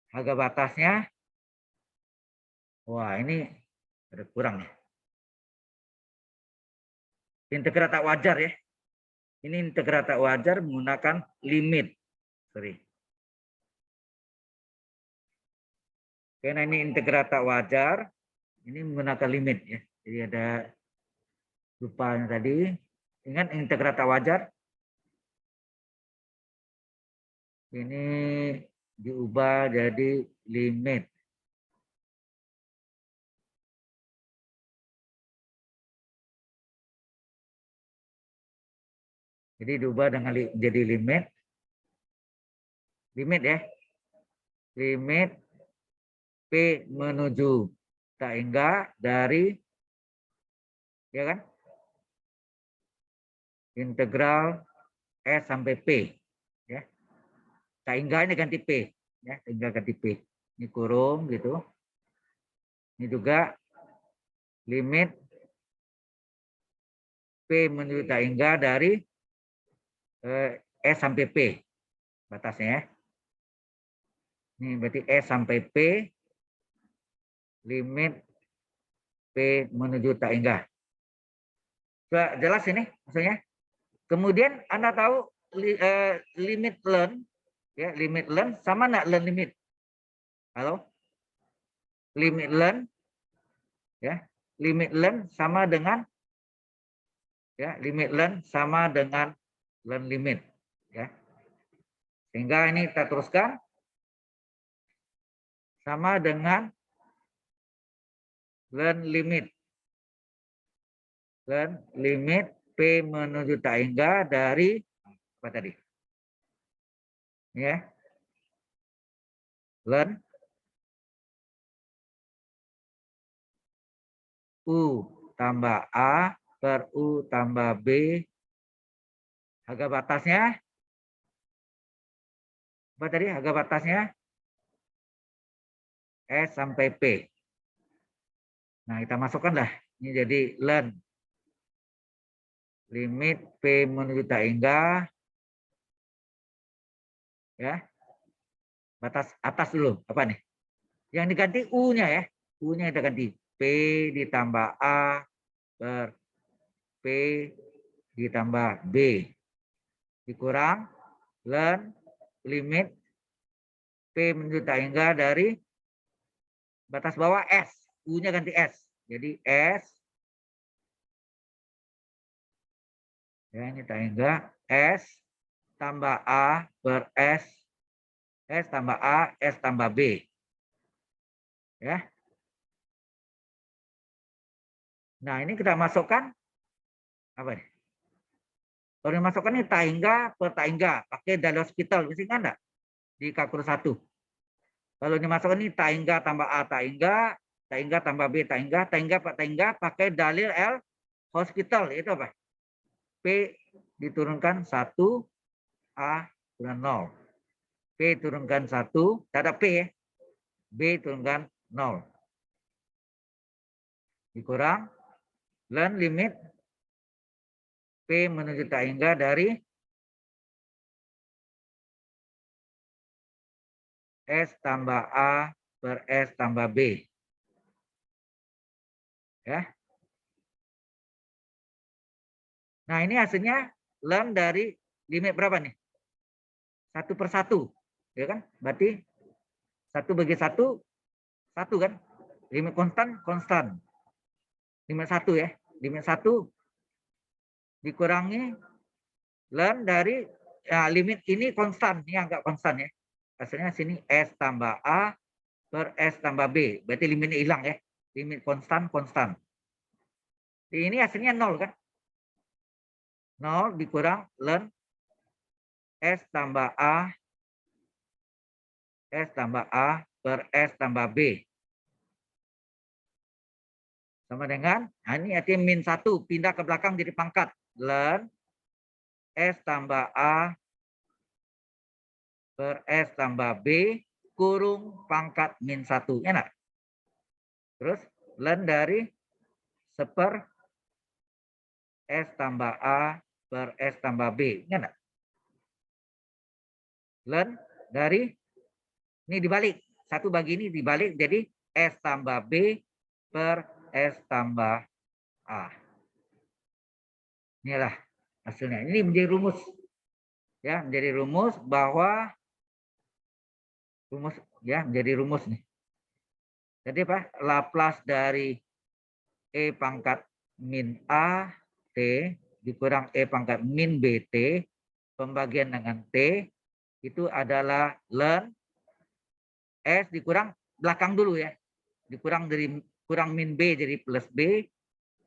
Harga batasnya, wah ini ada kurang nih. Integral tak wajar ya. Ini integral tak wajar menggunakan limit. Sorry. Karena ini integral tak wajar, ini menggunakan limit ya. Jadi ada lupanya tadi. Ingat integral tak wajar? Ini diubah jadi limit. Jadi diubah dengan jadi limit. Limit ya. Limit P menuju tak hingga dari ya kan? Integral S sampai P ya. Tak hingga ini ganti P ya, tinggal ganti P. Ini kurung gitu. Ini juga limit P menuju tak hingga dari S sampai P batasnya ya. Ini berarti S sampai P limit P P menuju tak hingga. Sudah jelas ini maksudnya? Kemudian Anda tahu limit learn, ya, limit learn sama enggak learn limit? Halo? Limit learn, ya, limit learn sama dengan, ya, limit learn sama dengan learn limit, ya. Sehingga ini kita teruskan sama dengan learn limit. Learn limit P menuju tak hingga dari apa tadi? Ya. Learn U tambah A per U tambah B. Harga batasnya apa tadi? Harga batasnya S sampai P. Nah, kita masukkanlah. Ini jadi learn limit P menuju tak hingga, ya. Batas atas dulu. Apa nih? Yang diganti U-nya, ya. U-nya kita ganti P ditambah A per P ditambah B. Dikurang learn limit P menuju tak hingga dari batas bawah S. U-nya ganti S. Jadi S. Ya, ini tak hingga S tambah A per S. S tambah A, S tambah B. Ya. Nah, ini kita masukkan apa nih? Kalau dimasukkan ini tak hingga per tak hingga. Pakai dalil hospital. Bisa enggak? Di kalkulus 1. Kalau dimasukkan ini tak hingga tambah A tak hingga tambah B tak hingga pakai dalil L hospital. Itu apa? P diturunkan 1, A turun 0. P turunkan 1, tak ada P ya. B turunkan 0. Dikurang learn limit P menuju tak hingga dari S tambah A per S tambah B. Ya. Nah, ini hasilnya learn dari limit berapa nih? 1 per 1. Ya kan? Berarti 1 bagi 1, 1 kan? Limit konstan. Limit 1 ya. Limit 1 dikurangi learn dari, ya, limit ini konstan. Ini agak konstan ya. Hasilnya sini S tambah A per S tambah B. Berarti limitnya hilang ya. Limit konstan. Ini hasilnya 0 kan? 0 dikurang learn S tambah A per S tambah B. Sama dengan, nah ini artinya min 1, pindah ke belakang jadi pangkat. Learn S tambah A per S tambah B kurung pangkat min 1. Enak. Terus learn dari seper S tambah A per S tambah B. Enak. Learn dari, ini dibalik. 1 bagi ini dibalik jadi S tambah B per S tambah A. Inilah hasilnya. Ini menjadi rumus. Ya, menjadi rumus bahwa menjadi rumus nih. Jadi apa? Laplace dari E pangkat min A T dikurang E pangkat min BT pembagian dengan T itu adalah learn S dikurang belakang dulu ya. Dikurang dari kurang min B jadi plus B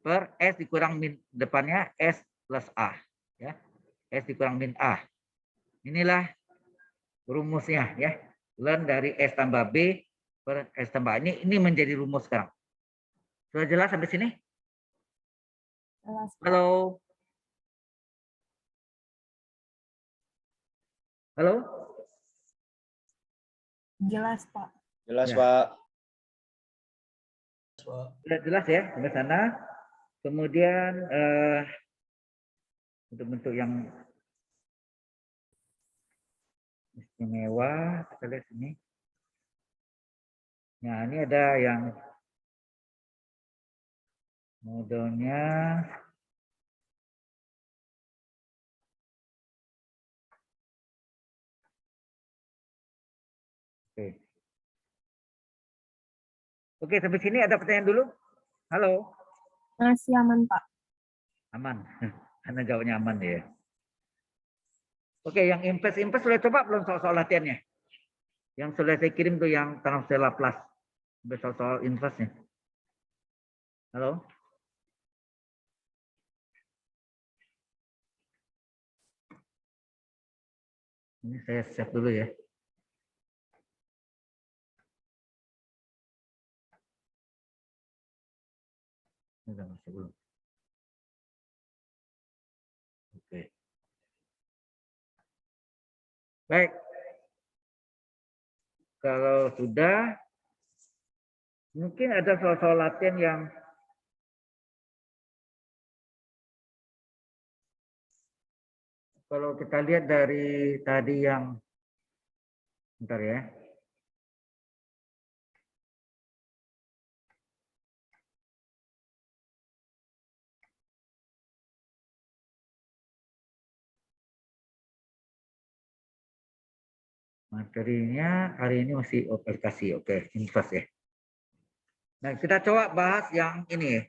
per S dikurang min depannya S plus A. Ya. S dikurang min A. Inilah rumusnya ya. Learn dari S tambah B per S tambah A. Ini menjadi rumus sekarang. Sudah jelas sampai sini? Jelas, Pak. Halo. Halo. Jelas, Pak. Jelas, Ya. Pak. Sudah jelas ya sampai sana. Kemudian untuk bentuk yang istimewa, kita lihat sini. Nah, ini ada yang Modelnya oke. Oke, sampai sini ada pertanyaan dulu? Halo, Masih aman, Pak. aman. Anda jawabnya aman ya. Oke, yang impes sudah coba belum soal-soal latihannya? Yang sudah saya kirim tuh yang transfer Laplace. Soal-soal impesnya. Halo? Ini saya save dulu ya. Udah masuk belum? Oke. Baik. Kalau sudah, mungkin ada soal-soal latihan yang kalau kita lihat dari tadi yang, bentar ya. Materinya hari ini masih aplikasi, oke, invest ya. Nah, kita coba bahas yang ini ya.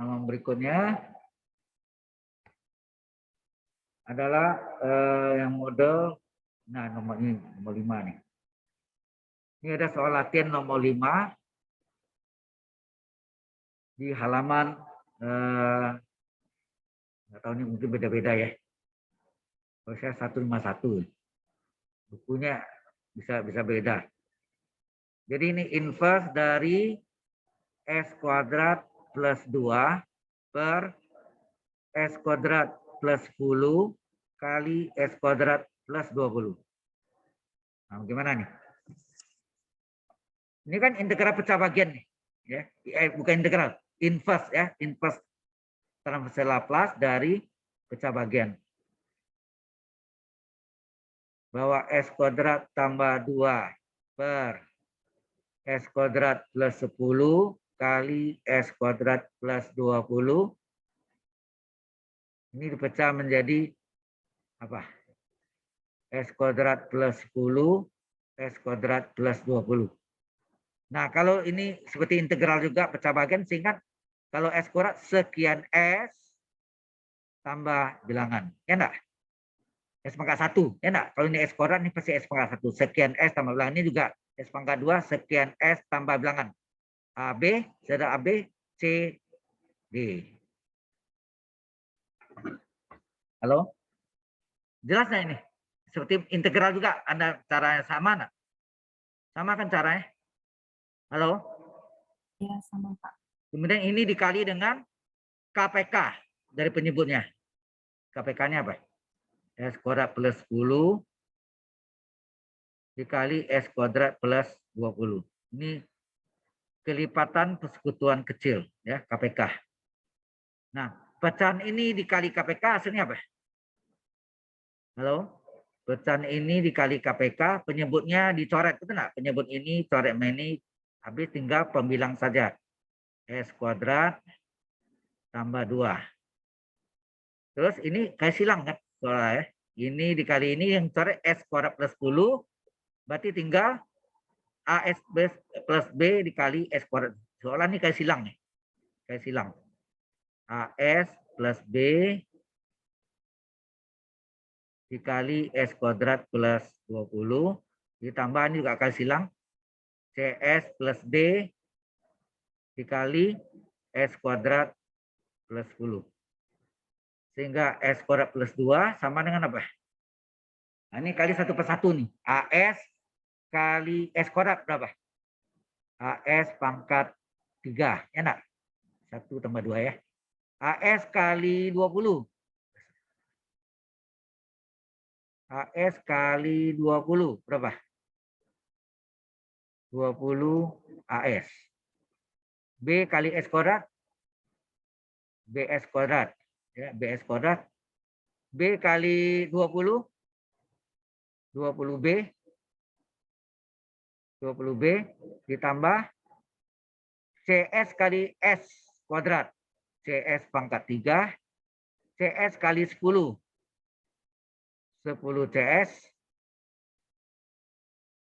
Halaman berikutnya adalah yang model, nah nomor ini, nomor 5 nih. Ini ada soal latihan nomor 5 di halaman, nggak tahu ini mungkin beda-beda ya. Kalau saya 151, bukunya bisa beda. Jadi ini inverse dari S kuadrat plus 2 per S kuadrat plus 10 kali S kuadrat plus 20. Nah, gimana nih? Ini kan integral pecah bagian nih. Ya, bukan integral, inverse ya, inverse transfer Laplace dari pecah bagian. Bahwa S kuadrat tambah 2 per S kuadrat plus 10 kali S kuadrat plus 20. Ini dipecah menjadi apa? S kuadrat plus 10, S kuadrat plus 20. Nah, kalau ini seperti integral juga pecah bagian, sehingga kalau S kuadrat sekian S tambah bilangan. Ya enggak? S pangkat 1. Ya enggak? Kalau ini S kuadrat, ini pasti S pangkat 1. Sekian S tambah bilangan. Ini juga S pangkat 2, sekian S tambah bilangan. AB, saudara AB, C, D. Halo? Jelas nggak ini? Seperti integral juga. Anda caranya sama nggak? Sama kan caranya? Halo? Ya, sama, Pak. Kemudian ini dikali dengan KPK dari penyebutnya. KPK-nya apa? S kuadrat plus 10 dikali S kuadrat plus 20. Ini kelipatan persekutuan kecil, ya, KPK. Nah, pecahan ini dikali KPK hasilnya apa? Halo? Pecahan ini dikali KPK, penyebutnya dicoret, betul nggak? Penyebut ini, coret ini, habis tinggal pembilang saja. S kuadrat tambah 2. Terus ini kasih silang kan? Soalnya, ini dikali ini yang coret S kuadrat plus 10, berarti tinggal AS plus B dikali S kuadrat. Soalnya ini kasih silang nih. Kasih silang. AS plus B dikali S kuadrat plus 20. Ditambah ini juga kasih silang. CS plus D dikali S kuadrat plus 10. Sehingga S kuadrat plus 2 sama dengan apa? Nah, ini kali 1 per 1 nih. AS kali S kuadrat berapa? AS pangkat 3. Ya enggak? 1 tambah 2 ya. AS kali 20. AS kali 20 berapa? 20 AS. B kali S kuadrat. BS kuadrat. Ya, BS kuadrat. B kali 20. 20B. 20B ditambah CS kali S kuadrat. CS pangkat 3. CS kali 10. 10 CS.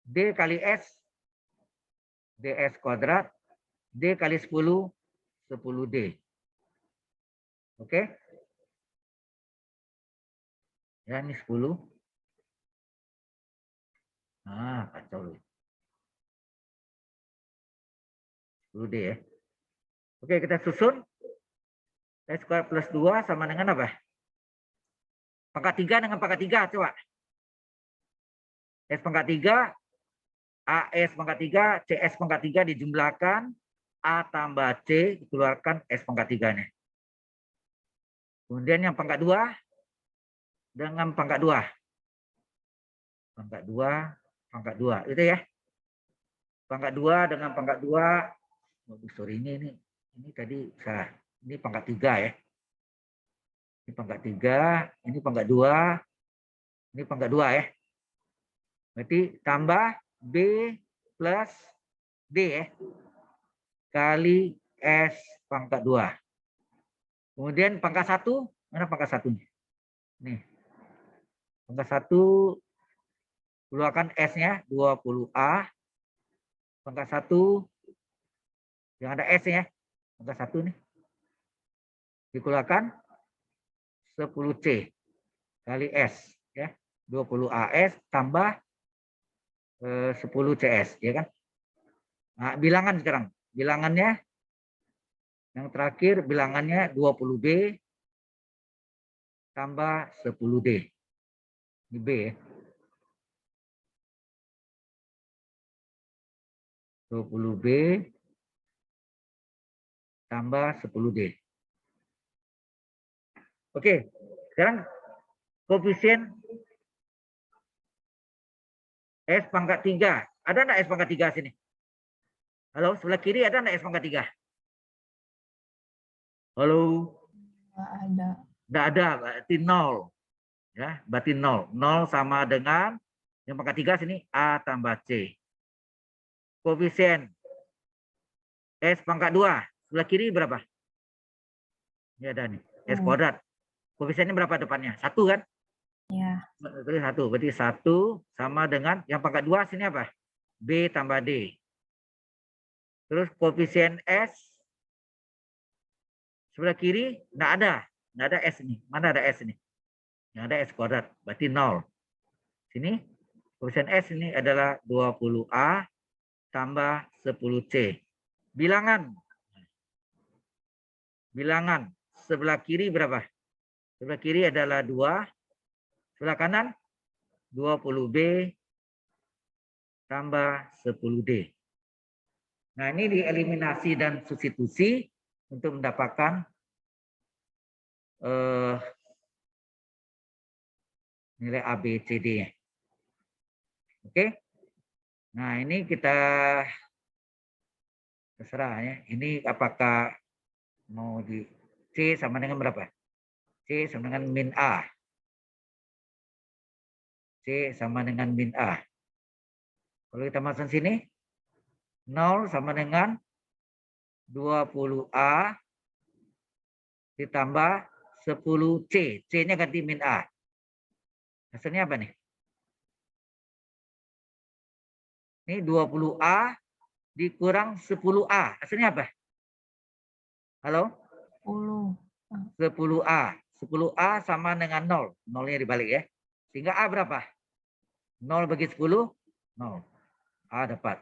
D kali S. DS kuadrat. D kali 10. 10D. Oke. Ya, ini 10. Nah, kacau. 10D ya. Oke, kita susun. S kuadrat plus 2 sama dengan apa? Pangkat 3 dengan pangkat 3, coba. S pangkat 3, AS pangkat 3, CS pangkat 3 dijumlahkan, A tambah C dikeluarkan S pangkat 3-nya. Kemudian yang pangkat 2 dengan pangkat 2. Pangkat 2, pangkat 2. Itu ya. Pangkat 2 dengan pangkat 2. Oh, sorry, ini tadi salah. Ini pangkat 3 ya. Ini pangkat 3, ini pangkat 2, ini pangkat 2 ya. Berarti tambah B plus D ya. Kali S pangkat 2. Kemudian pangkat 1, mana pangkat 1-nya? Nih. Pangkat 1 keluarkan S-nya 20A. Pangkat 1 yang ada S ya. Pangkat 1 nih. Dikeluarkan 10C kali S ya. 20AS tambah 10CS ya kan. Nah, bilangan sekarang. Bilangannya yang terakhir bilangannya 20B tambah 10D. Ini B ya. 20B tambah 10D. Oke, sekarang koefisien S pangkat 3. Ada enggak S pangkat 3 sini? Halo, sebelah kiri ada enggak S pangkat 3? Halo? Nggak ada. Enggak ada, berarti 0. Ya, berarti 0. 0 sama dengan yang pangkat 3 sini A tambah C. Koefisien S pangkat 2. Sebelah kiri berapa? Ini ada nih, S kuadrat. Koefisiennya berapa depannya? 1 kan? Ya. Berarti 1. Berarti 1 sama dengan yang pangkat 2 sini apa? B tambah D. Terus koefisien S sebelah kiri enggak ada. Enggak ada S ini. Mana ada S ini? Yang ada S kuadrat. Berarti 0. Sini koefisien S ini adalah 20A tambah 10C. Bilangan. Bilangan sebelah kiri berapa? Sebelah kiri adalah 2. Sebelah kanan 20B tambah 10D. Nah, ini dieliminasi dan substitusi untuk mendapatkan nilai A, B, C, D. Oke. Nah, ini kita terserah ya. Ini apakah mau di C sama dengan berapa? C sama dengan min A. C sama dengan min A. Kalau kita masuk sini, 0 sama dengan 20A ditambah 10C. C-nya ganti min A. Hasilnya apa nih? Ini 20A dikurang 10A. Hasilnya apa? Halo? 10. 10A. 10A sama dengan 0. 0-nya dibalik ya. Sehingga A berapa? 0 bagi 10? 0. A dapat.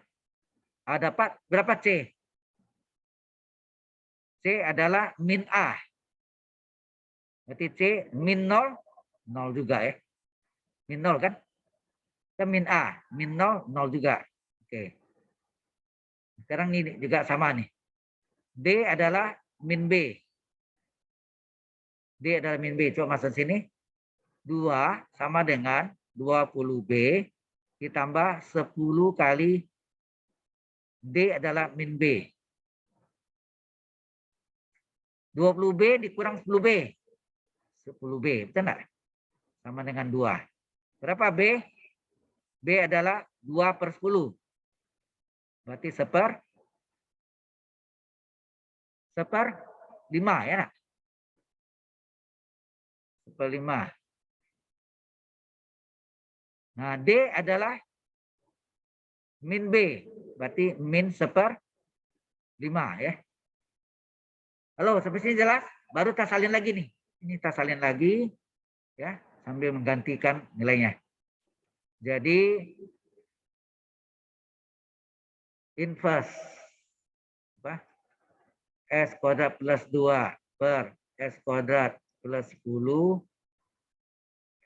A dapat berapa C? C adalah min A. Berarti C min 0, 0 juga ya. Min 0 kan? Kita min A. Min 0, 0 juga. Oke. Sekarang ini juga sama nih. D adalah min B. D adalah min B. Coba masuk sini. 2 sama dengan 20B ditambah 10 kali D adalah min B. 20B dikurang 10B. 10B, betul enggak? Sama dengan 2. Berapa B? B adalah 2/10. Berarti 1/5 ya. 1/5. Nah, D adalah min B. Berarti min 1/5 ya. Halo, sampai sini jelas? Baru kita salin lagi nih. Ini kita salin lagi ya, sambil menggantikan nilainya. Jadi inverse apa? S kuadrat plus 2 per S kuadrat plus 10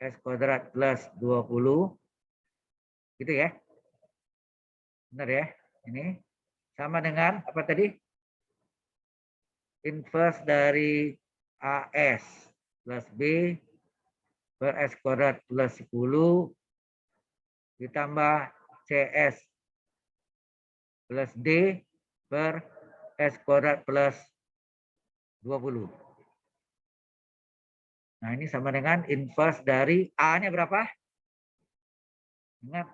S kuadrat plus 20 gitu ya. Benar ya? Ini sama dengan apa tadi? Inverse dari AS plus B per S kuadrat plus 10 ditambah CS plus D per S kuadrat plus 20. Nah, ini sama dengan inverse dari A-nya berapa? Ingat.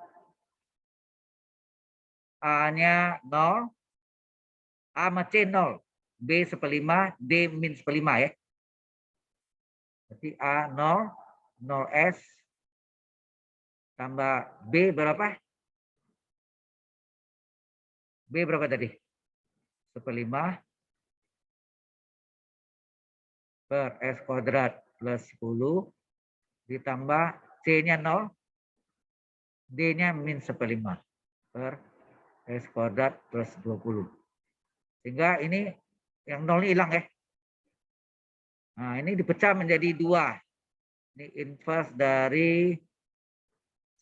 A-nya 0, A sama C 0, B 1/5, D min 1/5 ya. Berarti A 0, 0S tambah B berapa? B berapa tadi? 1/5 per S kuadrat plus 10 ditambah C-nya 0, D-nya min 1/5 per S kuadrat plus 20. Sehingga ini yang 0 ini hilang ya. Nah, ini dipecah menjadi 2. Ini inverse dari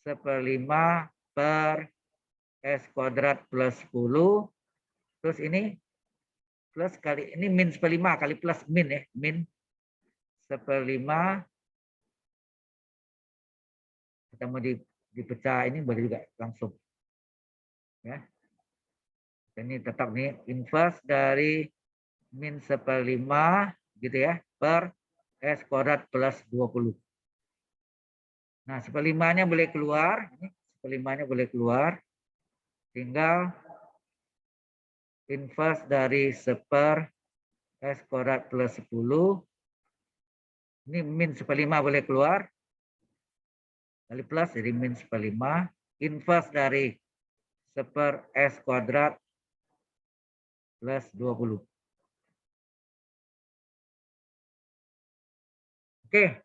1/5 per S kuadrat plus 10. Terus ini plus kali, ini min 1/5 kali plus min ya. Min 1/5. Kita mau dipecah ini boleh juga langsung. Ya. Ini tetap nih inverse dari min 1/5 gitu ya per S kuadrat plus 20. Nah, 1/5-nya boleh keluar, ini 1/5-nya boleh keluar. Tinggal inverse dari 1/, S kuadrat plus 10. Ini min 1/5 boleh keluar. Kali plus jadi min 1/5. Inverse dari 1/, S kuadrat plus 20. Oke.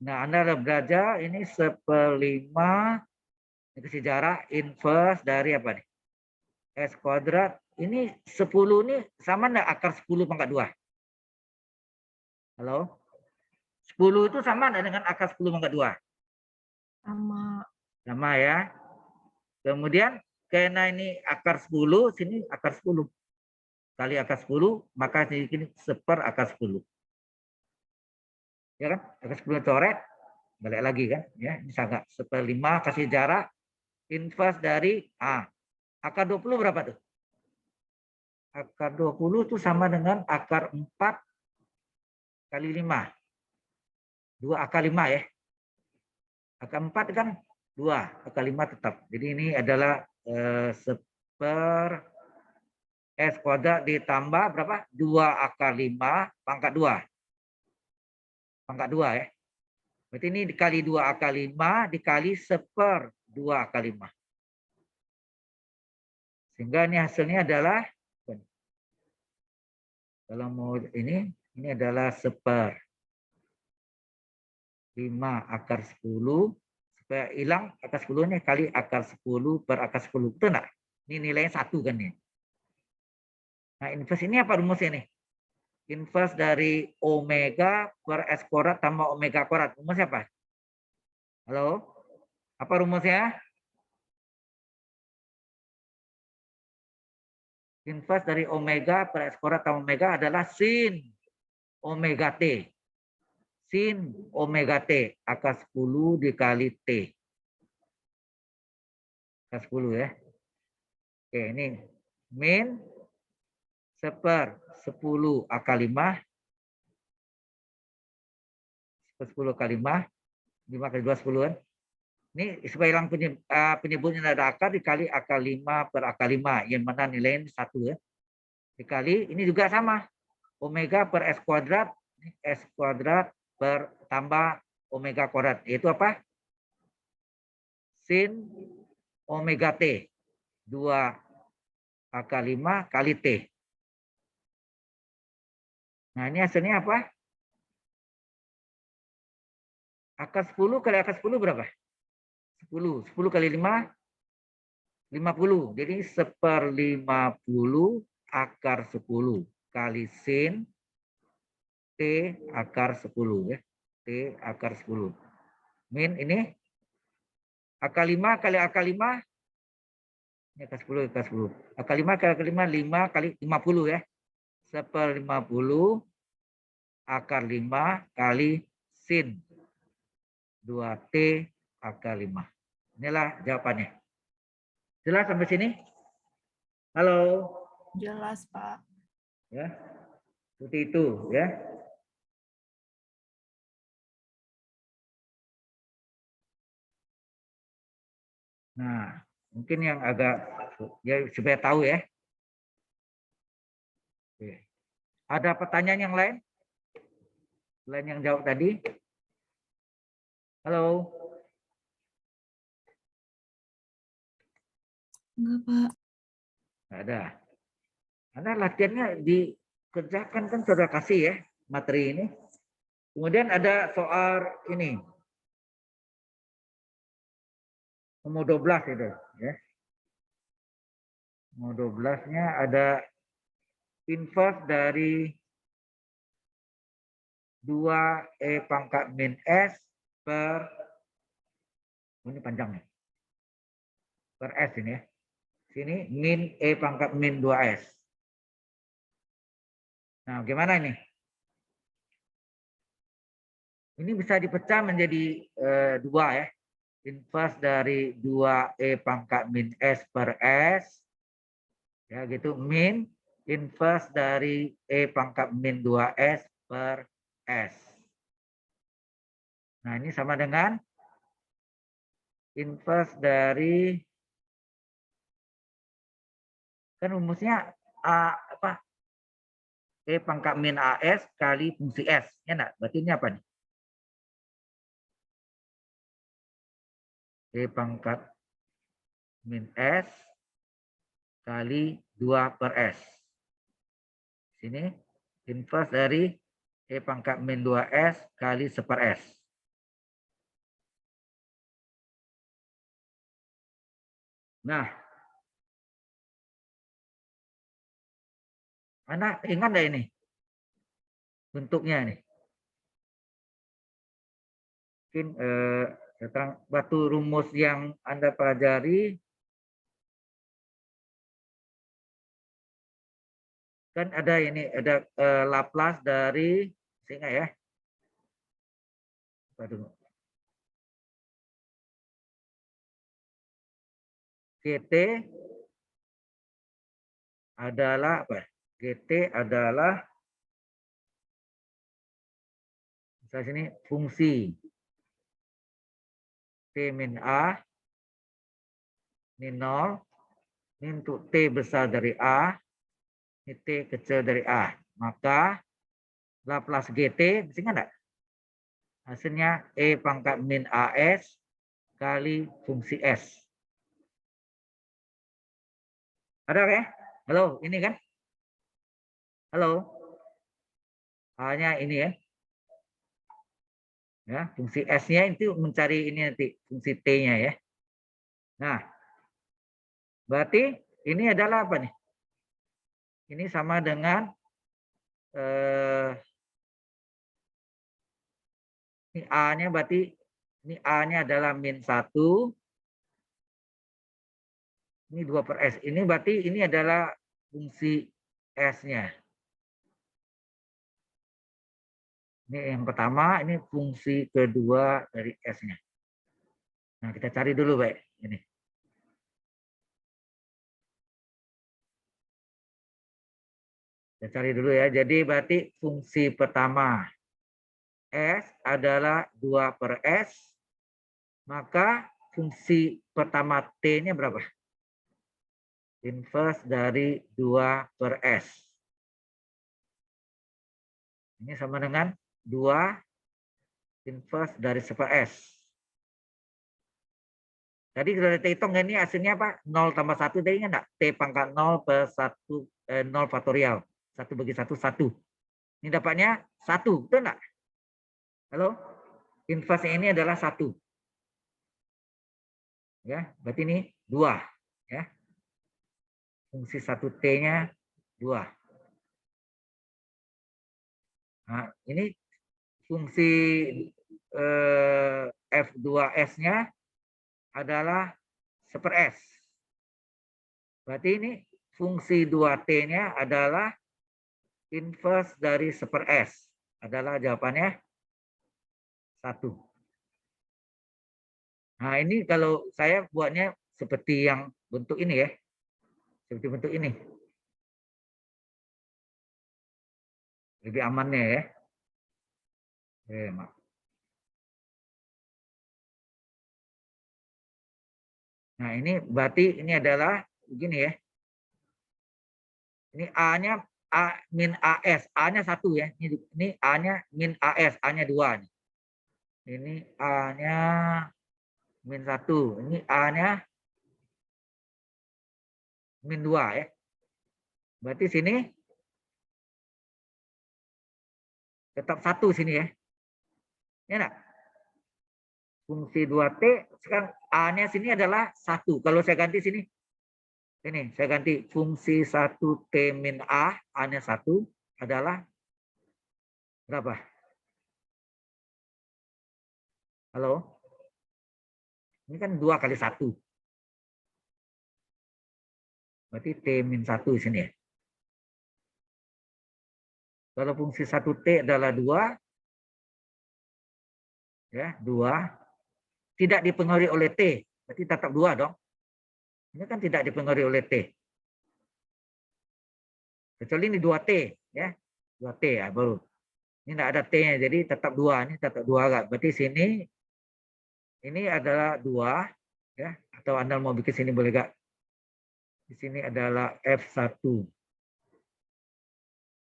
Nah, Anda sudah belajar ini 1/5. Ini sejarah inverse dari apa nih? S kuadrat. Ini 10 ini sama enggak akar 10 pangkat 2? Halo? 10 itu sama enggak dengan akar 10 pangkat 2? Sama. Sama ya. Kemudian karena ini akar 10, sini akar 10. Kali akar 10, maka ini 1/, akar 10. Ya kan? Akar 10 coret, balik lagi kan? Ya, ini sangat 1/5 kasih jarak inverse dari A. Akar 20 berapa tuh? Akar 20 itu sama dengan akar 4 kali 5. 2 akar 5 ya. Akar 4 kan 2, akar 5 tetap. Jadi ini adalah 1/, S kuadrat ditambah berapa? 2 akar 5 pangkat 2. Pangkat 2 ya. Berarti ini dikali 2 akar 5 dikali 1/2 akar 5. Sehingga ini hasilnya adalah, kalau mau ini adalah 1/5 akar 10. Supaya hilang akar 10 ini kali akar 10 per akar 10. Betul enggak? Ini nilainya 1 kan nih. Nah, inverse ini apa rumusnya nih? Inverse dari omega per S kuadrat tambah omega kuadrat. Rumusnya apa? Halo? Apa rumusnya? Inverse dari omega per S kuadrat tambah omega adalah sin omega T. Sin omega T akar 10 dikali T. Akar 10 ya. Oke, ini min 1/10 akar 5. 10 kali 5. 5 kali 2, 10 kan. Ini supaya hilang penyebutnya ada akar dikali akar 5 per akar 5. Yang mana nilainya 1 ya. Dikali, ini juga sama. Omega per S kuadrat. S kuadrat per tambah omega kuadrat. Yaitu apa? Sin omega T. 2 akar 5 kali T. Nah ini hasilnya apa? Akar 10 kali akar 10 berapa? 10. 10 kali 5, 50. Jadi 1/50 akar 10 kali sin T akar 10 ya. T akar 10. Min ini akar 5 kali akar 5. Ini akar 10 akar 10. Akar 5 kali akar 5, 5 kali 50 ya. 1/50 akar 5 kali sin 2T akar 5. Inilah jawabannya. Jelas sampai sini? Halo? Jelas, Pak. Ya. Seperti itu ya. Nah, mungkin yang agak ya supaya tahu ya. Oke. Ada pertanyaan yang lain? Selain yang jawab tadi? Halo? Enggak, Pak. Nggak ada. Karena latihannya dikerjakan kan sudah kasih ya materi ini. Kemudian ada soal ini. Nomor 12 itu ya. Nomor 12-nya ada inverse dari 2E pangkat min S per, ini panjang nih, per S ini ya. Sini min E pangkat min 2S. Nah, gimana ini? Ini bisa dipecah menjadi 2 ya. Inverse dari 2E pangkat min S per S. Ya gitu, min inverse dari E pangkat min 2S per S. Nah, ini sama dengan inverse dari, kan rumusnya apa? E pangkat min AS kali fungsi S. Ya enggak? Berarti ini apa nih? E pangkat min S kali 2 per S. Sini inverse dari E pangkat min 2S kali 1 per S. Nah, Anda ingat nggak ini? Bentuknya nih. Mungkin batu rumus yang Anda pelajari kan ada ini, ada Laplace dari, sehingga ya. Aduh. GT adalah apa? GT adalah misalnya sini fungsi T min A ini 0, ini untuk T besar dari A, ini T kecil dari A. Maka Laplace GT, bisa enggak? Hasilnya E pangkat min AS kali fungsi S. Ada ya? Halo, ini kan? Halo? Hanya ini ya. Ya, fungsi S-nya itu mencari ini nanti, fungsi T-nya ya. Nah, berarti ini adalah apa nih? Ini sama dengan ini A-nya berarti ini A-nya adalah min 1. Ini 2 per S. Ini berarti ini adalah fungsi S-nya. Ini yang pertama, ini fungsi kedua dari S-nya. Nah, kita cari dulu, Pak. Ini. Kita cari dulu ya. Jadi berarti fungsi pertama S adalah 2 per S. Maka fungsi pertama T-nya berapa? Inverse dari 2 per S. Ini sama dengan 2 inverse dari 1 per S. Tadi sudah kita hitung ini hasilnya apa? 0 tambah 1 tadi ingat enggak? T pangkat 0 per 1, 0 faktorial. 1 bagi 1, 1. Ini dapatnya 1, betul enggak? Halo? Inverse ini adalah 1. Ya, berarti ini 2. Ya. Fungsi 1T-nya 2. Nah, ini fungsi F2S-nya adalah 1 per S. Berarti ini fungsi 2T-nya adalah inverse dari 1 per S. Adalah jawabannya 1. Nah, ini kalau saya buatnya seperti yang bentuk ini ya. Seperti bentuk ini. Lebih amannya ya. Maaf. Nah, ini berarti ini adalah begini ya. Ini A-nya A min AS, A-nya 1 ya. Ini A-nya min AS, A-nya 2 nih. Ini A-nya min 1, ini A-nya min 2 ya. Berarti sini tetap 1 sini ya. Ya enggak? Fungsi 2T sekarang A-nya sini adalah 1. Kalau saya ganti sini. Ini saya ganti fungsi 1T min A, A-nya 1 adalah berapa? Halo? Ini kan 2 kali 1. Berarti T min 1 di sini ya. Kalau fungsi 1T adalah 2, ya 2, tidak dipengaruhi oleh T, berarti tetap 2 dong. Ini kan tidak dipengaruhi oleh T. Kecuali ini 2T, ya 2T ya baru. Ini tidak ada T-nya, jadi tetap 2. Ini tetap 2. Berarti sini, ini adalah 2, ya. Atau Anda mau bikin sini boleh gak? Di sini adalah F1.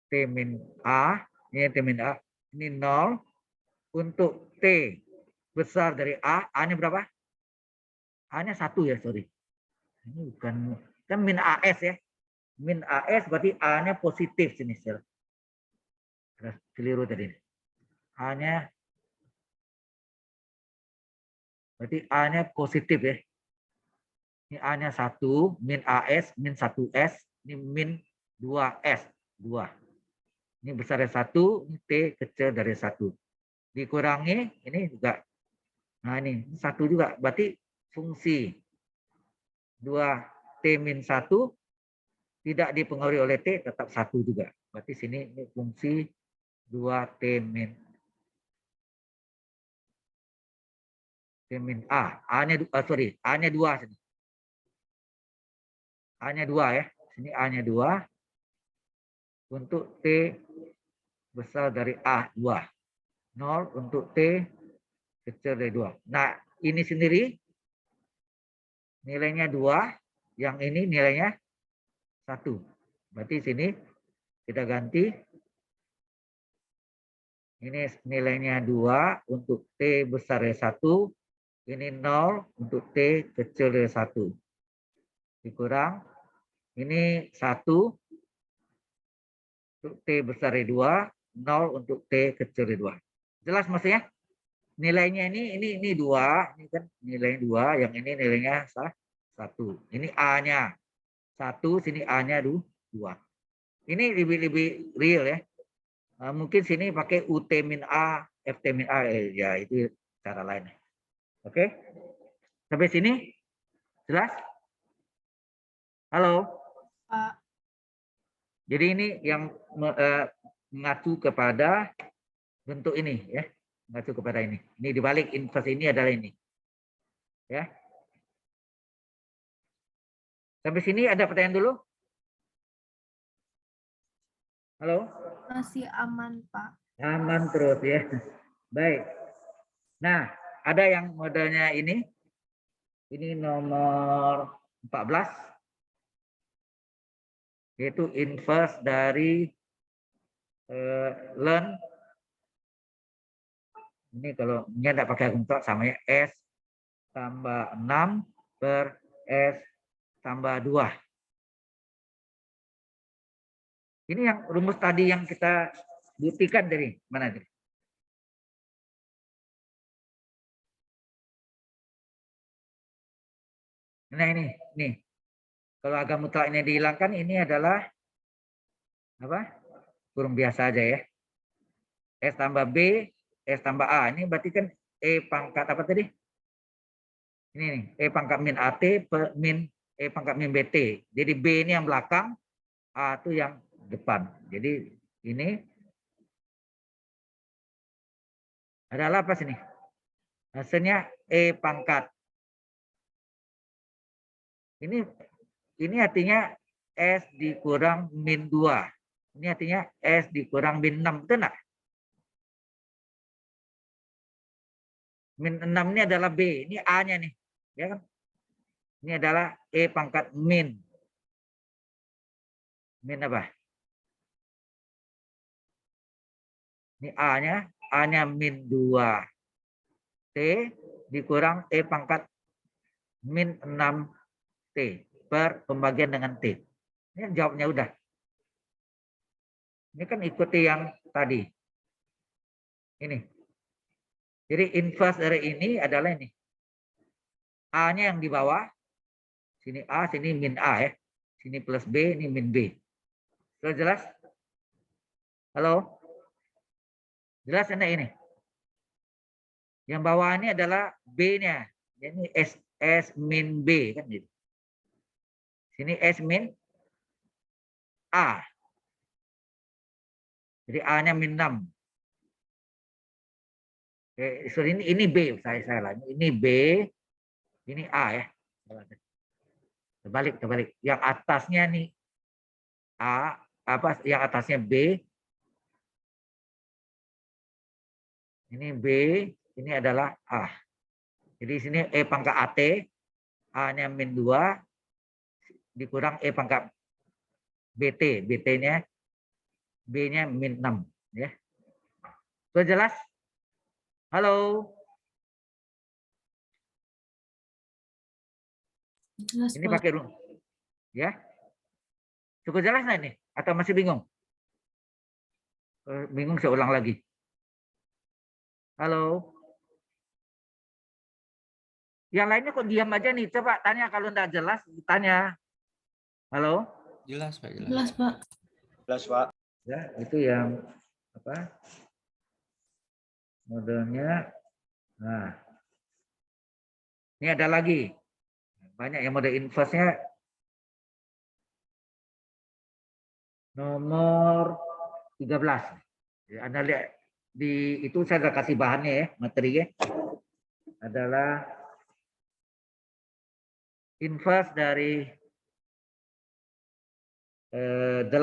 T min A, ini T min A, ini 0. Untuk T besar dari A, A-nya berapa? A-nya 1 ya, sorry. Ini bukan, kan min AS ya. Min AS berarti A-nya positif sini. Keliru tadi. A-nya, berarti A-nya positif ya. Ini A-nya 1, min AS, min 1S, ini min 2S, 2. Ini besar dari 1, ini T kecil dari 1. Dikurangi, ini juga. Nah ini 1 juga, berarti fungsi 2T min 1 tidak dipengaruhi oleh T, tetap 1 juga. Berarti sini ini fungsi 2T min A. A-nya sorry, A-nya 2 sini. A-nya 2 ya. Sini A-nya 2 untuk T besar dari A 2. 0 untuk T kecil dari 2. Nah, ini sendiri nilainya 2, yang ini nilainya 1. Berarti sini kita ganti. Ini nilainya 2 untuk T besar dari 1. Ini 0 untuk T kecil dari 1. Dikurang. Ini 1 untuk T besar dari 2. 0 untuk T kecil dari 2. Jelas maksudnya? Nilainya ini 2. Ini kan nilainya 2. Yang ini nilainya 1. Ini A-nya 1. Sini A-nya 2. Ini lebih real ya. Mungkin sini pakai UT min A, FT min A. Ya itu cara lain. Oke. Sampai sini jelas? Halo. Pak. Jadi ini yang mengacu kepada bentuk ini ya. Mengacu kepada ini. Ini dibalik inverse ini adalah ini. Ya. Sampai sini ada pertanyaan dulu? Halo? Masih aman, Pak. Aman terus ya. Baik. Nah, ada yang modelnya ini. Ini nomor 14. Yaitu inverse dari learn. Ini kalau ini tidak pakai kumpulan sama ya, S tambah 6 per S tambah 2. Ini yang rumus tadi yang kita buktikan dari mana tadi? Nah ini, nih. Kalau agak mutlak ini dihilangkan, ini adalah apa? Kurung biasa aja ya. S tambah B, S tambah A. Ini berarti kan E pangkat apa tadi? Ini nih, E pangkat min AT per min E pangkat min BT. Jadi B ini yang belakang, A itu yang depan. Jadi ini adalah apa sini? Hasilnya E pangkat. Ini artinya S dikurang min 2. Ini artinya S dikurang min 6. Betul nggak? Min 6 ini adalah B. Ini A-nya nih. Ya kan? Ini adalah E pangkat min. Min apa? Ini A-nya. A-nya min 2. T dikurang E pangkat min 6 T per pembagian dengan T. Ini jawabnya udah. Ini kan ikuti yang tadi. Ini. Jadi inverse dari ini adalah ini. A-nya yang di bawah. Sini A, sini min A ya. Sini plus B, ini min B. Sudah jelas? Halo? Jelas enggak ini? Yang bawah ini adalah B-nya. Ini S min B kan gitu. Sini S min A. Jadi A-nya min 6. Sorry, ini B, saya salah. Ini B, ini A ya. Terbalik. Yang atasnya nih A, apa yang atasnya B. Ini B, ini adalah A. Jadi sini E pangkat AT, A-nya min 2 dikurang E pangkat BT, BT-nya B-nya min 6 ya. Sudah jelas? Halo. Jelas, Ini Pak. pakai rumus. Ya. Cukup jelas nggak ini? Atau masih bingung? Bingung saya ulang lagi. Halo. Yang lainnya kok diam aja nih? Coba tanya kalau enggak jelas, tanya. Halo? Jelas, Pak. Jelas, Pak. Jelas, Pak. Ya, itu yang apa? Modelnya. Nah. Ini ada lagi. Banyak yang mode inverse-nya. Nomor 13. Ya, Anda lihat di itu saya sudah kasih bahannya ya, materinya. Adalah inverse dari 8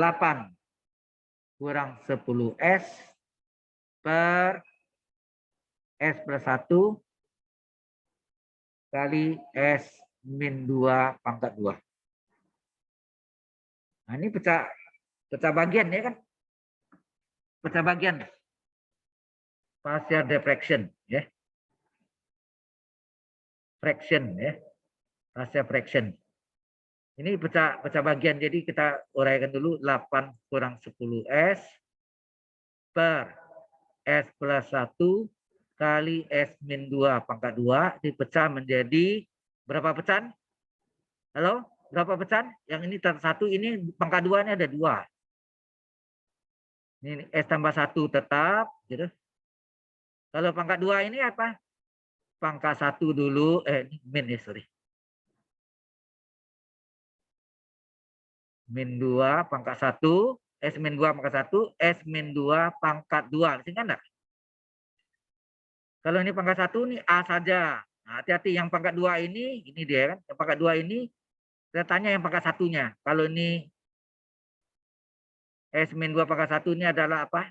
kurang 10S per S plus 1 kali S min 2 pangkat 2. Nah ini pecah bagian ya kan? Pecah bagian. Partial diffraction ya. Fraction ya. Partial fraction. Ini pecah bagian, jadi kita uraikan dulu 8 kurang 10S per S plus 1 kali S min 2 pangkat 2 dipecah menjadi berapa pecahan? Halo? Berapa pecahan? Yang ini satu, ini pangkat 2 ini ada 2. Ini S tambah 1 tetap. Gitu. Kalau pangkat 2 ini apa? Pangkat 1 dulu, ini min ya, sorry. Min 2 pangkat 1, S min 2 pangkat 1, S min 2 pangkat 2. Masih enggak? Kalau ini pangkat 1 ini A saja. Nah, hati-hati yang pangkat 2 ini dia kan. Yang pangkat 2 ini saya tanya yang pangkat 1-nya. Kalau ini S min 2 pangkat 1 ini adalah apa?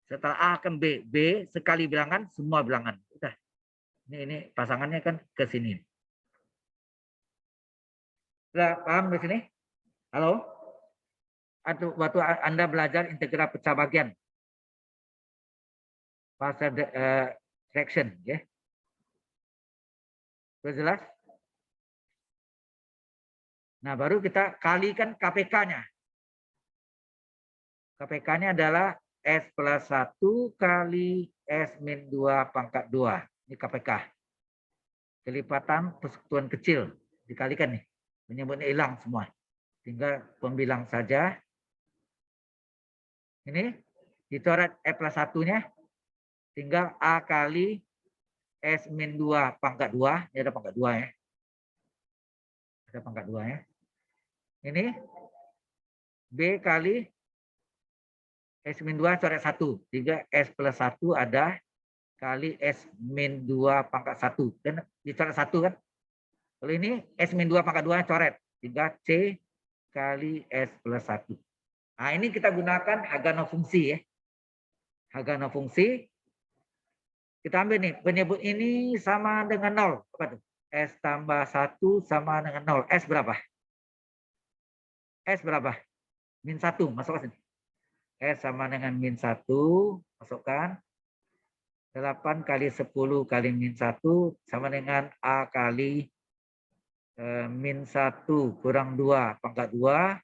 Setelah A akan B. B sekali bilangan, semua bilangan. Udah. Ini pasangannya kan ke sini. Sudah paham di sini? Halo? Atau waktu Anda belajar integral pecah bagian. Partial fraction, ya. Sudah jelas? Nah, baru kita kalikan KPK-nya. KPK-nya adalah S plus 1 kali S min 2 pangkat 2. Ini KPK. Kelipatan persekutuan kecil. Dikalikan nih. Penyebutnya hilang semua. Tinggal pembilang saja. Ini dicoret E plus 1-nya. Tinggal A kali S min 2 pangkat 2. Ini ada pangkat 2 ya. Ada pangkat 2 ya. Ini B kali S min 2 coret 1. 3 S plus 1 ada kali S min 2 pangkat 1. Dan dicoret 1 kan. Kalau ini S min 2 pangkat 2 coret. 3 C kali S plus 1. Nah, ini kita gunakan Hagano fungsi ya. Hagano fungsi. Kita ambil nih, penyebut ini sama dengan 0. Apa tuh? S tambah 1 sama dengan 0. S berapa? S berapa? Min 1, masukkan sini. S sama dengan min 1, masukkan. 8 kali 10 kali min 1 sama dengan A kali min 1 kurang 2 pangkat 2.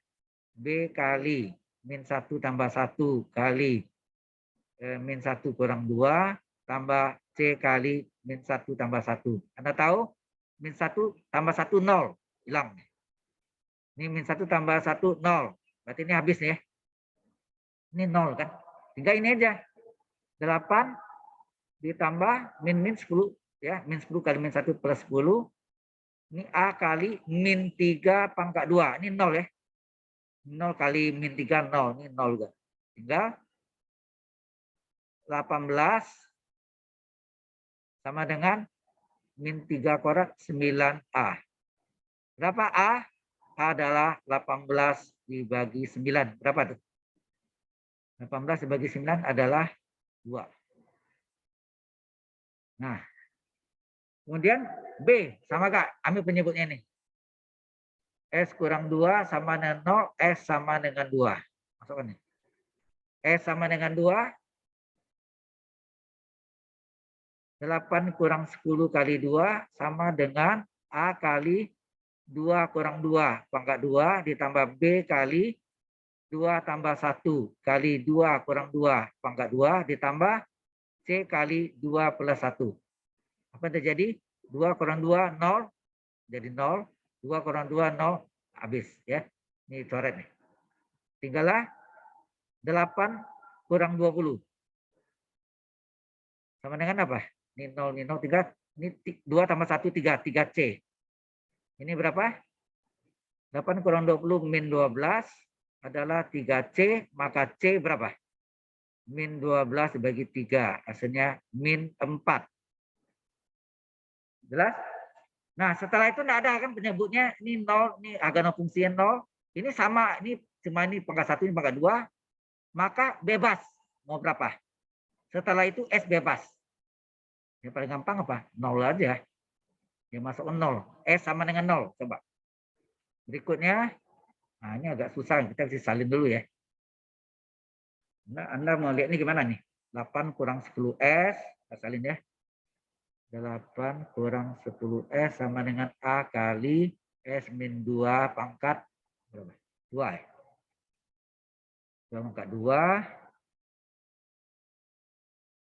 B kali min 1 tambah 1 kali min 1 kurang 2 tambah C kali min 1 tambah 1. Anda tahu min 1 tambah 1 0. Hilang. Ini min 1 tambah 1 0. Berarti ini habis nih ya. Ini 0 kan. Tinggal ini aja. 8 ditambah min 10 ya. Min 10 kali min 1 plus 10. Ini A kali min 3 pangkat 2. Ini 0 ya. 0 kali min 3 0. Ini 0 juga. Tinggal 18 sama dengan min 3 kuadrat 9A. Berapa A? A adalah 18 dibagi 9. Berapa tuh? 18 dibagi 9 adalah 2. Nah, kemudian B. Sama Kak? Ambil penyebutnya nih. S kurang 2 sama dengan 0. S sama dengan 2. Masukkan nih. S sama dengan 2. 8 kurang 10 kali 2 sama dengan A kali 2 kurang 2 pangkat 2 ditambah B kali 2 tambah 1 kali 2 kurang 2 pangkat 2 ditambah C kali 2 plus 1. Apa yang terjadi? 2 kurang 2, 0. Jadi 0. 2 kurang 2, 0. Habis ya. Ini coret nih. Tinggallah 8 kurang 20. Sama dengan apa? Ini 0, ini 0, 3. Ini 2 tambah 1, 3. 3C. Ini berapa? 8 kurang 20 min 12 adalah 3C. Maka C berapa? Min 12 dibagi 3. Hasilnya min 4. Jelas? Nah, setelah itu tidak ada kan penyebutnya. Ini 0, ini Hagano fungsinya 0. Ini sama, ini cuma ini pangkat 1, ini pangkat 2. Maka bebas. Mau berapa? Setelah itu S bebas. Yang paling gampang apa? 0 aja. Ya masuk 0. S sama dengan 0. Coba. Berikutnya. Nah, ini agak susah. Kita bisa salin dulu ya. Nah, Anda mau lihat ini gimana nih? 8 kurang 10S. Kita salin ya. 8 kurang 10S sama dengan A kali S min 2 pangkat berapa? 2 ya? 2 pangkat 2.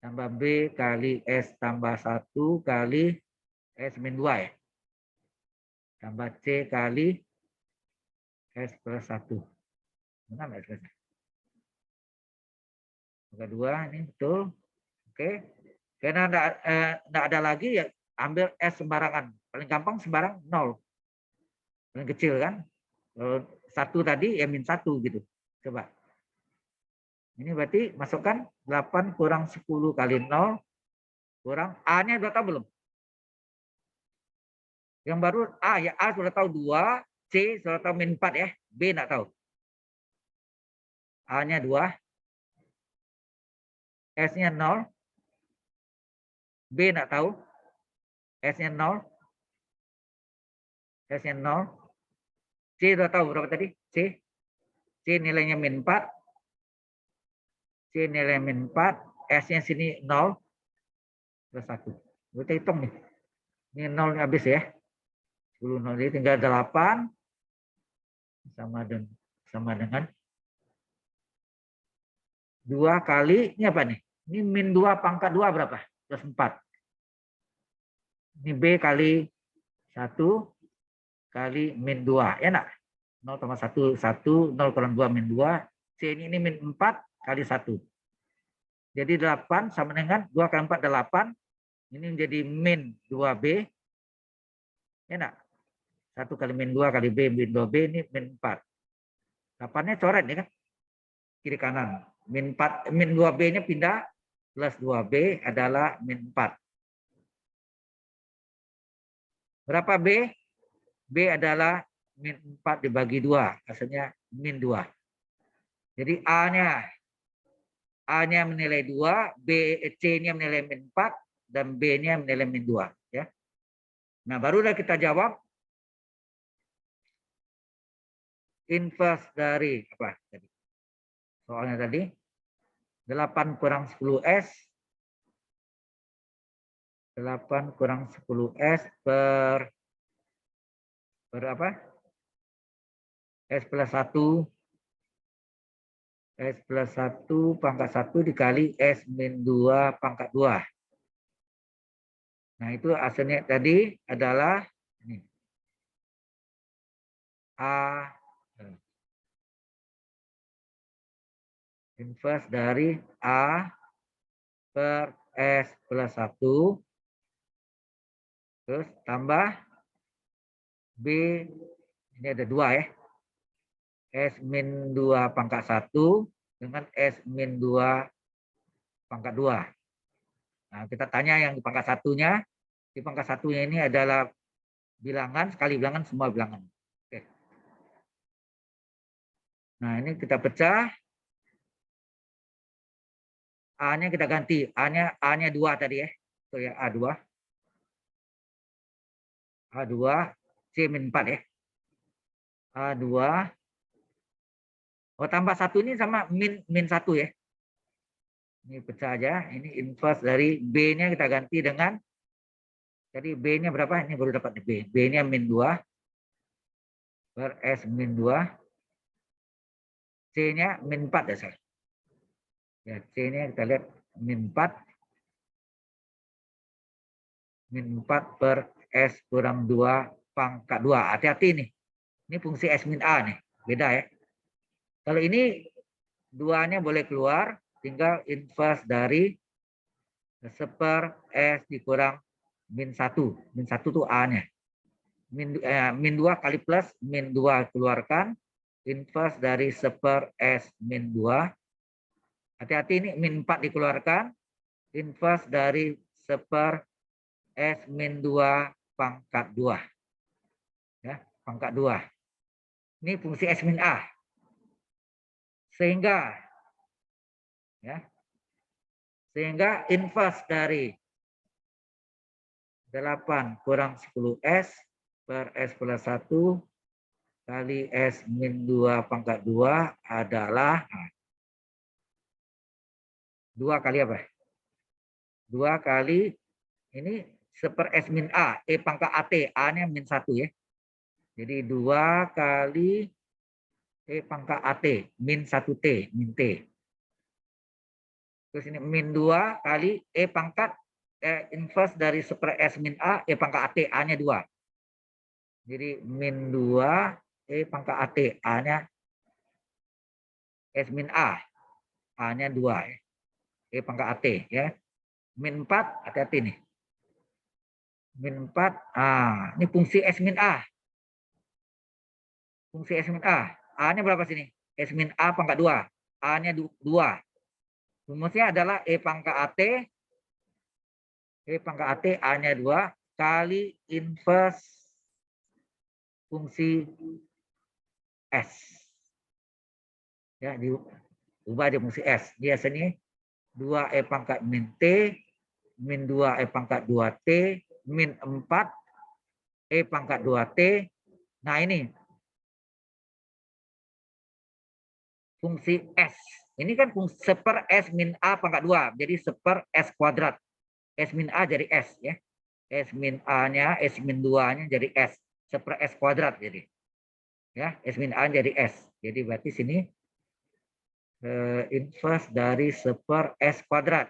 Tambah B kali S tambah 1 kali S min 2 ya. Tambah C kali S plus 1. Benar nggak S? Pangkat 2 ini betul. Oke. Karena enggak ada lagi ya ambil S sembarangan. Paling gampang sembarang 0. Paling kecil kan. Kalau 1 tadi ya min 1 gitu. Coba. Ini berarti masukkan 8 kurang 10 kali 0 kurang A-nya sudah tahu belum? Yang baru A ya, A sudah tahu 2, C sudah tahu min 4 ya, B enggak tahu. A-nya 2, S-nya 0, B enggak tahu, S-nya 0, S-nya 0, C udah tahu berapa tadi? C. C nilainya min 4. C nilai min 4. S-nya sini 0 plus 1. Kita hitung nih. Ini 0 habis ya. 10 0. Jadi tinggal 8 sama dengan 2 kali, ini apa nih? Ini min 2 pangkat 2 berapa? Plus 4. Ini B kali 1 kali min 2. Ya enggak? 0 tambah 1, 1. 0 kurang 2 min 2. C ini min 4 kali 1. Jadi 8 sama dengan 2 kali 4, 8. Ini menjadi min 2B. Ya enggak? 1 kali min 2 kali B, min 2B ini min 4. 8-nya coret ya kan? Kiri kanan. Min 4, min 2B-nya pindah, plus 2B adalah min 4. Berapa B? B adalah min 4 dibagi 2. Hasilnya min 2. Jadi A-nya menilai 2, C-nya menilai min 4, dan B-nya menilai min 2. Ya. Nah, barulah kita jawab inverse dari apa tadi? Soalnya tadi 8 kurang 10S 8 kurang 10S per apa? S plus 1 S plus 1 pangkat 1 dikali S min 2 pangkat 2. Nah, itu hasilnya tadi adalah ini. A inverse dari A per S plus 1 terus tambah B, ini ada 2 ya. S min 2 pangkat 1 dengan S min 2 pangkat 2. Nah, kita tanya yang di pangkat satunya. Di pangkat satunya ini adalah bilangan, sekali bilangan, semua bilangan. Oke. Nah, ini kita pecah. A-nya kita ganti. A-nya 2 tadi ya. Itu ya, A2. A2, C min 4 ya. A2. Oh, tambah 1 ini sama min 1 ya. Ini pecah aja. Ini inverse dari B-nya kita ganti dengan, jadi B-nya berapa? Ini baru dapat B. B-nya min 2 per S min 2. C-nya min 4 ya, saya. Ya, C-nya kita lihat min 4. Min 4 per S kurang 2 pangkat 2. Hati-hati nih. Ini fungsi S min A nih. Beda ya. Kalau ini 2-nya boleh keluar. Tinggal inverse dari seper S dikurang min 1. Min 1 itu A-nya. Min 2 kali plus min 2 keluarkan. Inverse dari seper S min 2. Hati-hati ini min 4 dikeluarkan. Inverse dari seper S min 2 pangkat 2. Ya, pangkat 2. Ini fungsi S min A. Sehingga inverse dari 8 kurang 10S per S plus 1 kali S min 2 pangkat 2 adalah 2 kali apa? 2 kali ini seper S min A, E pangkat AT, A-nya min 1 ya. Jadi 2 kali E pangkat AT, min 1T, min T. Terus ini min 2 kali E pangkat inverse dari seper S min A, E pangkat AT, A-nya 2. Jadi min 2 E pangkat AT, A-nya S min A, A-nya 2 ya. E pangkat AT ya. Min 4, hati-hati nih. Min 4, ini fungsi S min A. Fungsi S min A. A-nya berapa sini? S min A pangkat 2. A-nya 2. Rumusnya adalah E pangkat AT. E pangkat AT, A-nya 2. Kali inverse fungsi S. Ya, diubah di fungsi S. Biasanya 2 E pangkat min T. Min 2 E pangkat 2T. Min 4 E pangkat 2T. Nah ini fungsi S. Ini kan fungsi seper S min A pangkat 2. Jadi seper S kuadrat. S min A jadi S ya. S min A-nya, S min 2-nya jadi S. Seper S kuadrat jadi. Ya, S min A jadi S. Jadi berarti sini inverse dari seper S kuadrat.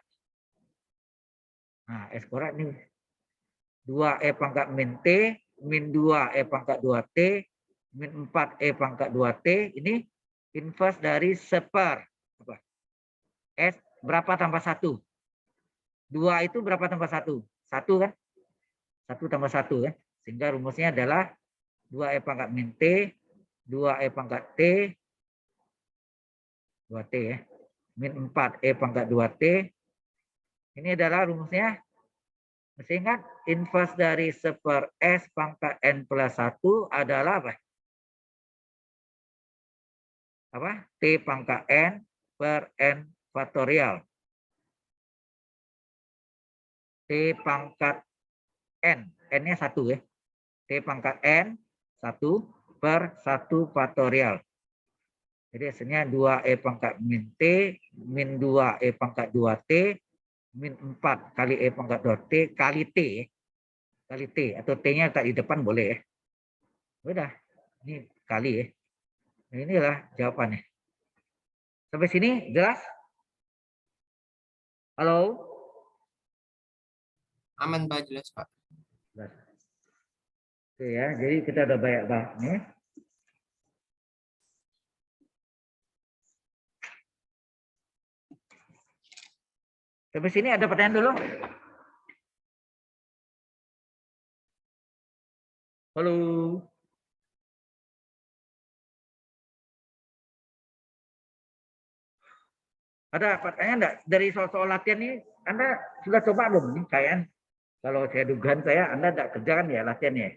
Nah, S kuadrat ini 2E pangkat min T, min 2E pangkat 2T, min 4E pangkat 2T. Ini inverse dari seper apa? S berapa tambah 1? 2 itu berapa tambah 1? 1 kan? 1 tambah 1 kan? Sehingga rumusnya adalah 2E pangkat min T, 2E pangkat T, 2T ya, min 4E pangkat 2T. Ini adalah rumusnya. Masih ingat? Inverse dari seper S pangkat N plus 1 adalah apa? Apa? T pangkat N per N faktorial. T pangkat N. N-nya 1 ya. T pangkat N 1 per 1 faktorial. Jadi hasilnya 2E pangkat min T, min 2E pangkat 2T, min 4 kali E pangkat 2T, kali T. Kali T. Atau T-nya tak di depan boleh ya. Udah. Ini kali ya. Nah, inilah jawabannya. Sampai sini jelas? Halo? Aman Pak, jelas Pak. Jelas. Oke ya, jadi kita udah banyak bahas nih. Sampai sini ada pertanyaan dulu? Halo? Ada pertanyaan enggak? Dari soal-soal latihan ini, Anda sudah coba belum? Nih, kayaknya kalau saya dugaan saya, Anda enggak kerja kan ya latihannya?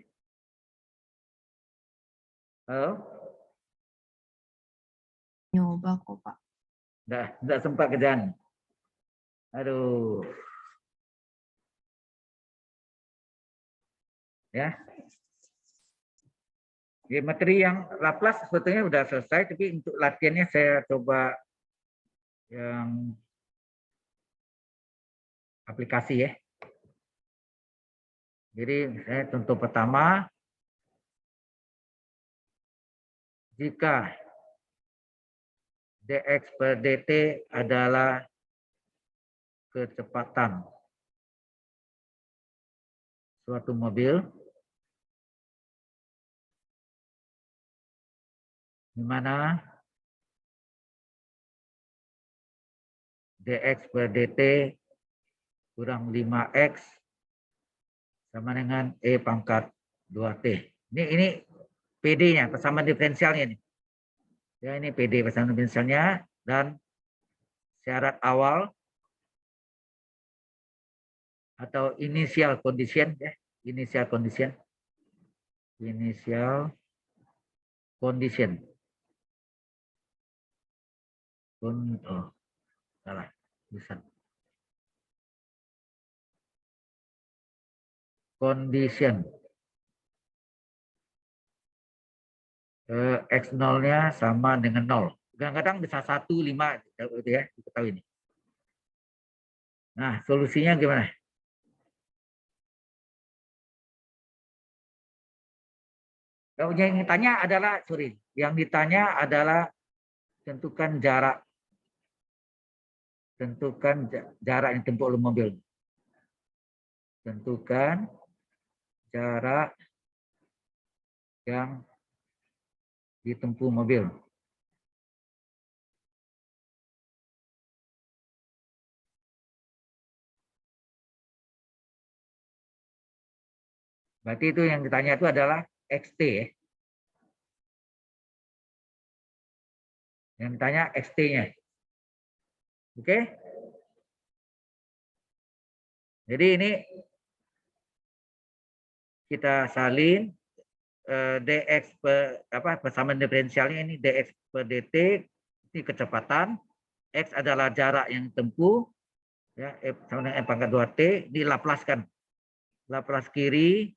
Halo? Nyoba kok, Pak. Enggak sempat kerjaan. Aduh. Ya. Ya, materi yang Laplace sebetulnya sudah selesai, tapi untuk latihannya saya coba yang aplikasi ya. Jadi saya contoh pertama, jika dx per dt adalah kecepatan suatu mobil, di mana dx per dt kurang 5x sama dengan E pangkat 2T. Ini PD-nya, persamaan diferensialnya nih. Ya, ini PD persamaan diferensialnya dan syarat awal atau initial condition ya, initial condition. Initial condition. Oh, salah. Bisa. Condition. X0-nya sama dengan 0. Kadang-kadang bisa 1, 5 gitu ya, diketahui ini. Nah, solusinya gimana? Yang ditanya adalah, yang ditanya adalah tentukan jarak yang ditempuh oleh mobil. Tentukan jarak yang ditempuh mobil. Berarti itu yang ditanya itu adalah XT ya. Yang ditanya XT-nya. Oke? Jadi ini kita salin dx per persamaan diferensialnya ini dx per dt, ini kecepatan, x adalah jarak yang ditempuh ya, sama dengan pangkat 2t, dilaplaskan. Laplace kiri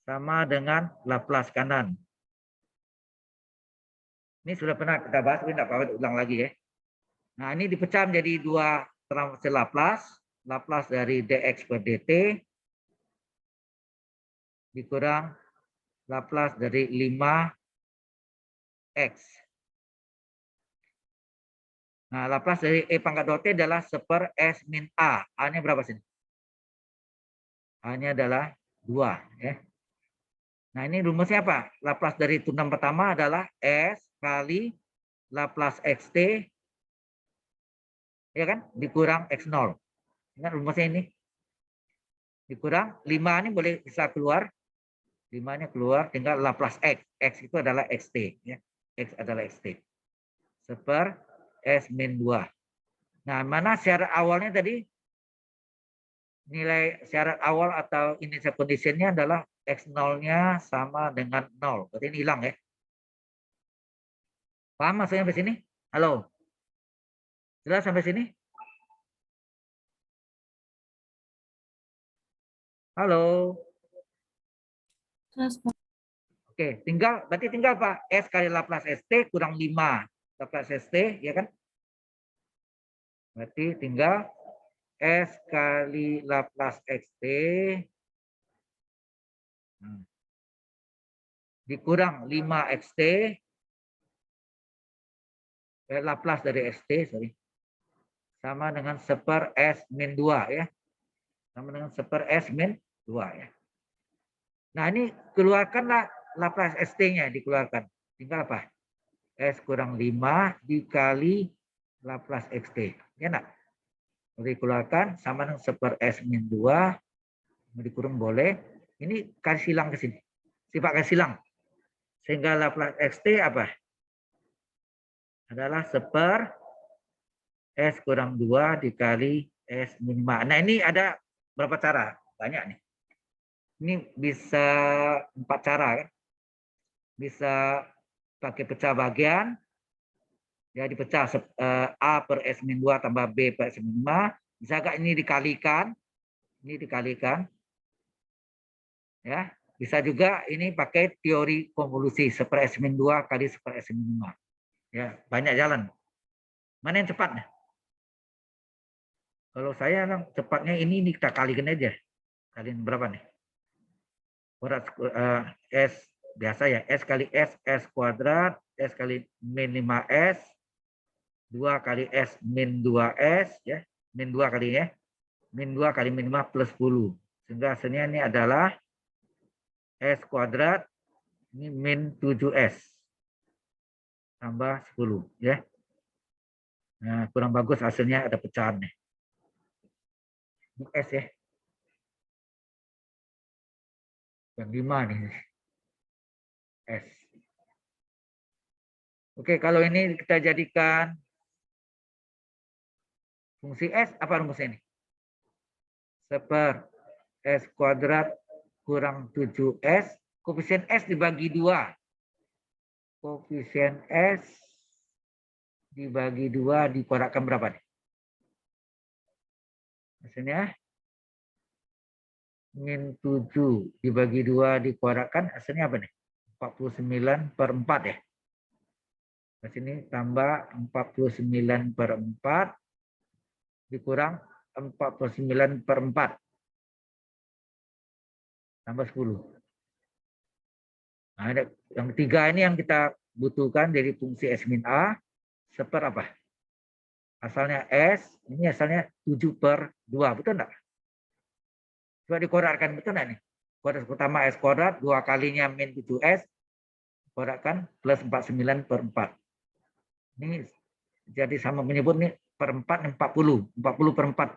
sama dengan Laplace kanan. Ini sudah pernah kita bahas, tapi tidak apa-apa ulang lagi ya. Nah, ini dipecah menjadi dua transformasi Laplace. Laplace dari dx per dt dikurang Laplace dari 5x. Nah, Laplace dari E pangkat 2T adalah 1/s min A. A-nya berapa sini? A-nya adalah 2. Ya. Nah, ini rumusnya apa? Laplace dari tunggal pertama adalah S kali Laplace XT, ya kan? Dikurang X0. Ingat rumusnya ini? Dikurang 5 ini boleh bisa keluar. 5-nya keluar, tinggal Laplace X. X itu adalah XT. Ya. X adalah XT. 1/s min 2. Nah, mana syarat awalnya tadi? Nilai syarat awal atau initial condition-nya adalah X0-nya sama dengan 0. Berarti ini hilang ya. Paham maksudnya sampai sini? Halo? Jelas sampai sini? Halo? Jelas, Pak. Oke, berarti tinggal Pak, S kali Laplace ST kurang 5 Laplace ST, ya kan? Berarti tinggal S kali Laplace XT dikurang 5XT, Laplace dari ST, sorry, sama dengan 1/s min 2 ya. Sama dengan 1/s min 2 ya. Nah, ini keluarkanlah Laplace ST-nya dikeluarkan. Tinggal apa? S kurang 5 dikali Laplace XT. Ya enggak? Dikeluarkan sama dengan 1/s min 2. Mau dikurung boleh. Ini kasih silang ke sini. Sifat kasih silang. Sehingga Laplace XT apa? Adalah 1/s kurang 2 dikali S min 5. Nah, ini ada berapa cara? Banyak nih. Ini bisa 4 cara kan? Bisa pakai pecah bagian. Ya, dipecah A per S min 2 tambah B per S min 5. Bisa nggak ini dikalikan? Ini dikalikan. Ya, bisa juga ini pakai teori konvolusi 1/s min 2 kali 1/s min 5. Ya, banyak jalan. Mana yang cepat? Kalau saya cepatnya ini kita kalikan aja. Kalian berapa nih? Kuadrat S biasa ya, S kali S, S kuadrat, S kali min 5S, 2 kali S min 2S, ya, min 2 kali ya, min 2 kali min 5 plus 10. Sehingga hasilnya ini adalah S kuadrat, ini min 7S, tambah 10, ya. Nah, kurang bagus hasilnya ada pecahan nih. Ini S ya. Yang 5 nih. S. Oke, kalau ini kita jadikan fungsi S, apa rumusnya ini? 1/s kuadrat kurang 7S, koefisien S dibagi 2. Koefisien S dibagi 2 dikuadratkan berapa nih? Hasilnya min 7 dibagi 2 dikuadratkan, hasilnya apa nih? 49/4 ya. Di sini tambah 49/4 dikurang 49/4 tambah 10. Nah, yang ketiga ini yang kita butuhkan dari fungsi S min A, 1/, apa? Asalnya S, ini asalnya 7/2, betul enggak? Coba dikuadratkan, betul enggak nih? Kuadrat pertama S kuadrat, 2 kalinya min 7S, kuadratkan plus 49/4. Ini jadi sama menyebut nih per 4, 40. 40/4.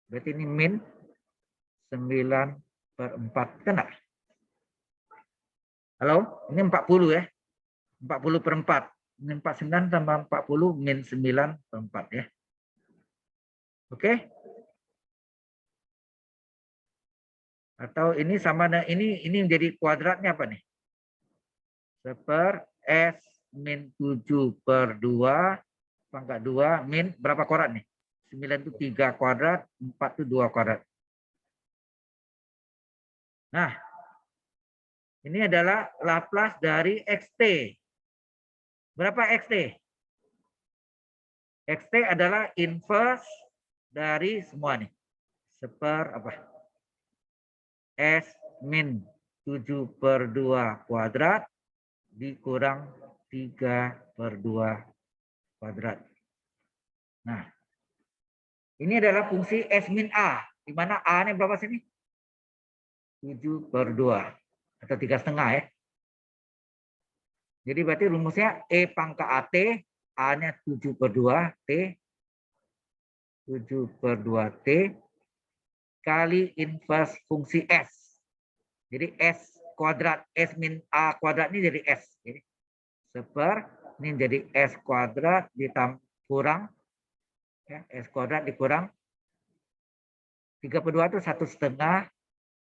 Berarti ini min 9/4. Betul enggak? Halo? Ini 40 ya. 40/4. Min 49 tambah 40 min 9/4 ya. Oke? Atau ini sama dengan ini menjadi kuadratnya apa nih? 1/s min 7/2 pangkat 2 min berapa kuadrat nih? 9 itu 3 kuadrat, 4 itu 2 kuadrat. Nah, ini adalah Laplace dari XT. Berapa XT? XT adalah inverse dari semua nih. Seper apa? S min 7/2 kuadrat dikurang 3/2 kuadrat. Nah, ini adalah fungsi S min A. Di mana A-nya berapa sini? 7/2 atau 3,5 ya. Jadi berarti rumusnya E pangkat AT, A-nya 7/2 T, 7/2 T kali inverse fungsi S. Jadi S kuadrat, S min A kuadrat ini jadi S. Jadi seper, ini jadi S kuadrat ditambah kurang, ya, S kuadrat dikurang 3/2 itu 1,5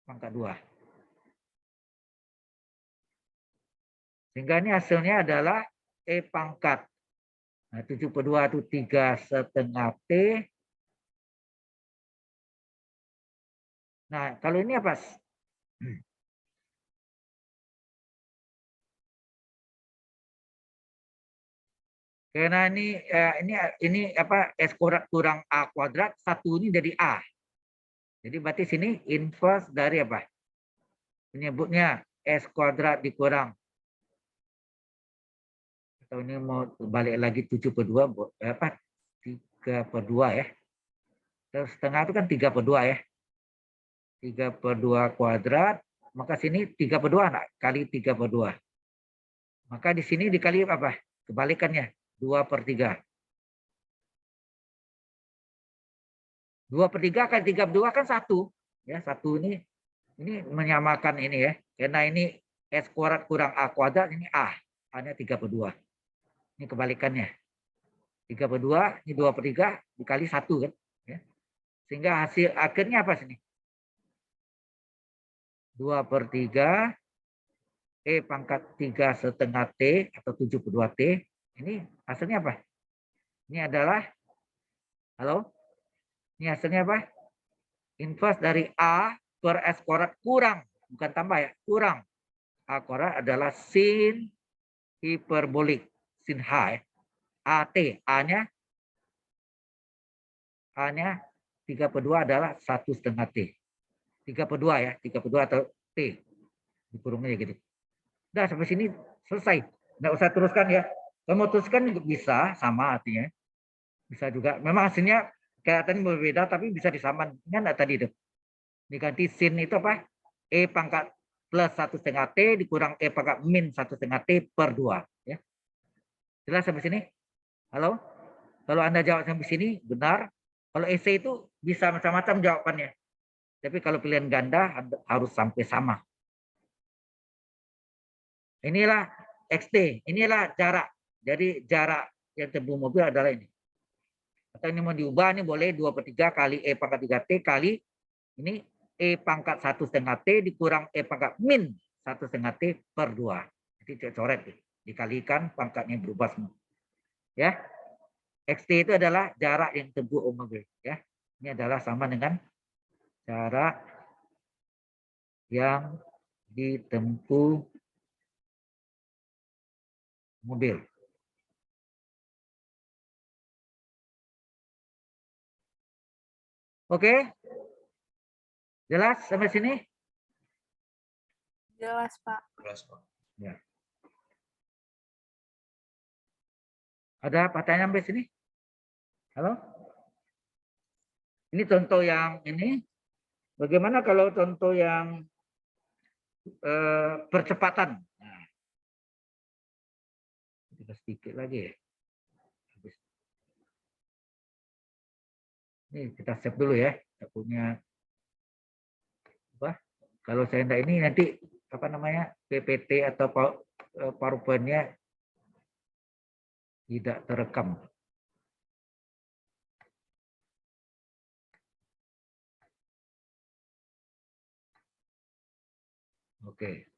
pangkat 2. Sehingga ini hasilnya adalah E pangkat. Nah, 7/2 itu 3,5 T. Nah, kalau ini apa? Karena ini apa, S kuadrat kurang A kuadrat, satu ini jadi A. Jadi berarti sini inverse dari apa? Menyebutnya S kuadrat dikurang. Atau ini mau balik lagi 7/2 apa? 3/2 ya. Terus setengah itu kan 3/2 ya. 3/2 kuadrat, maka sini 3/2 nah, kali 3/2. Maka di sini dikali apa? Kebalikannya, 2/3. 2/3 kali 3/2 kan 1. Ya, 1 ini menyamakan ini ya. Karena ini S kuadrat kurang A kuadrat, ini A. A-nya 3/2. Ini kebalikannya. 3/2, ini 2/3 dikali 1 kan. Ya. Sehingga hasil akhirnya apa sini? 2/3 E pangkat 3,5 T atau 7/2 T. Ini hasilnya apa? Ini adalah, halo? Ini hasilnya apa? Inverse dari A per S kuadrat kurang, bukan tambah ya, kurang. A kuadrat adalah sin hiperbolik, sin H ya. AT, A-nya 3/2 adalah 1,5 T. 3/2 ya, 3/2 atau T. Dikurungnya gitu. Udah sampai sini selesai. Nggak usah teruskan ya. Kalau mau teruskan bisa, sama artinya. Bisa juga. Memang hasilnya kayak tadi berbeda, tapi bisa disamakan. Ingat tadi itu. Diganti sin itu apa? E pangkat plus 1,5 T dikurang E pangkat min 1,5 T per 2. Ya. Jelas sampai sini? Halo? Kalau Anda jawab sampai sini, benar. Kalau esai itu bisa macam-macam jawabannya. Tapi kalau pilihan ganda harus sampai sama. Inilah XT, inilah jarak. Jadi jarak yang tempuh mobil adalah ini. Atau ini mau diubah, ini boleh 2/3 kali E pangkat 3T kali ini E pangkat 1,5 T dikurang E pangkat min 1,5 T per 2. Jadi coret dikalikan pangkatnya berubah semua. Ya. XT itu adalah jarak yang tempuh mobil. Ya. Ini adalah sama dengan jarak yang ditempuh mobil. Oke? Jelas sampai sini? Jelas, Pak. Jelas, Pak. Ya. Ada pertanyaan sampai sini? Halo? Ini contoh yang ini. Bagaimana kalau contoh yang percepatan? Nah, kita sedikit lagi ya. Ini kita save dulu ya. Kita punya apa? Kalau saya enggak ini nanti apa namanya PPT atau PowerPoint-nya tidak terekam. Oke.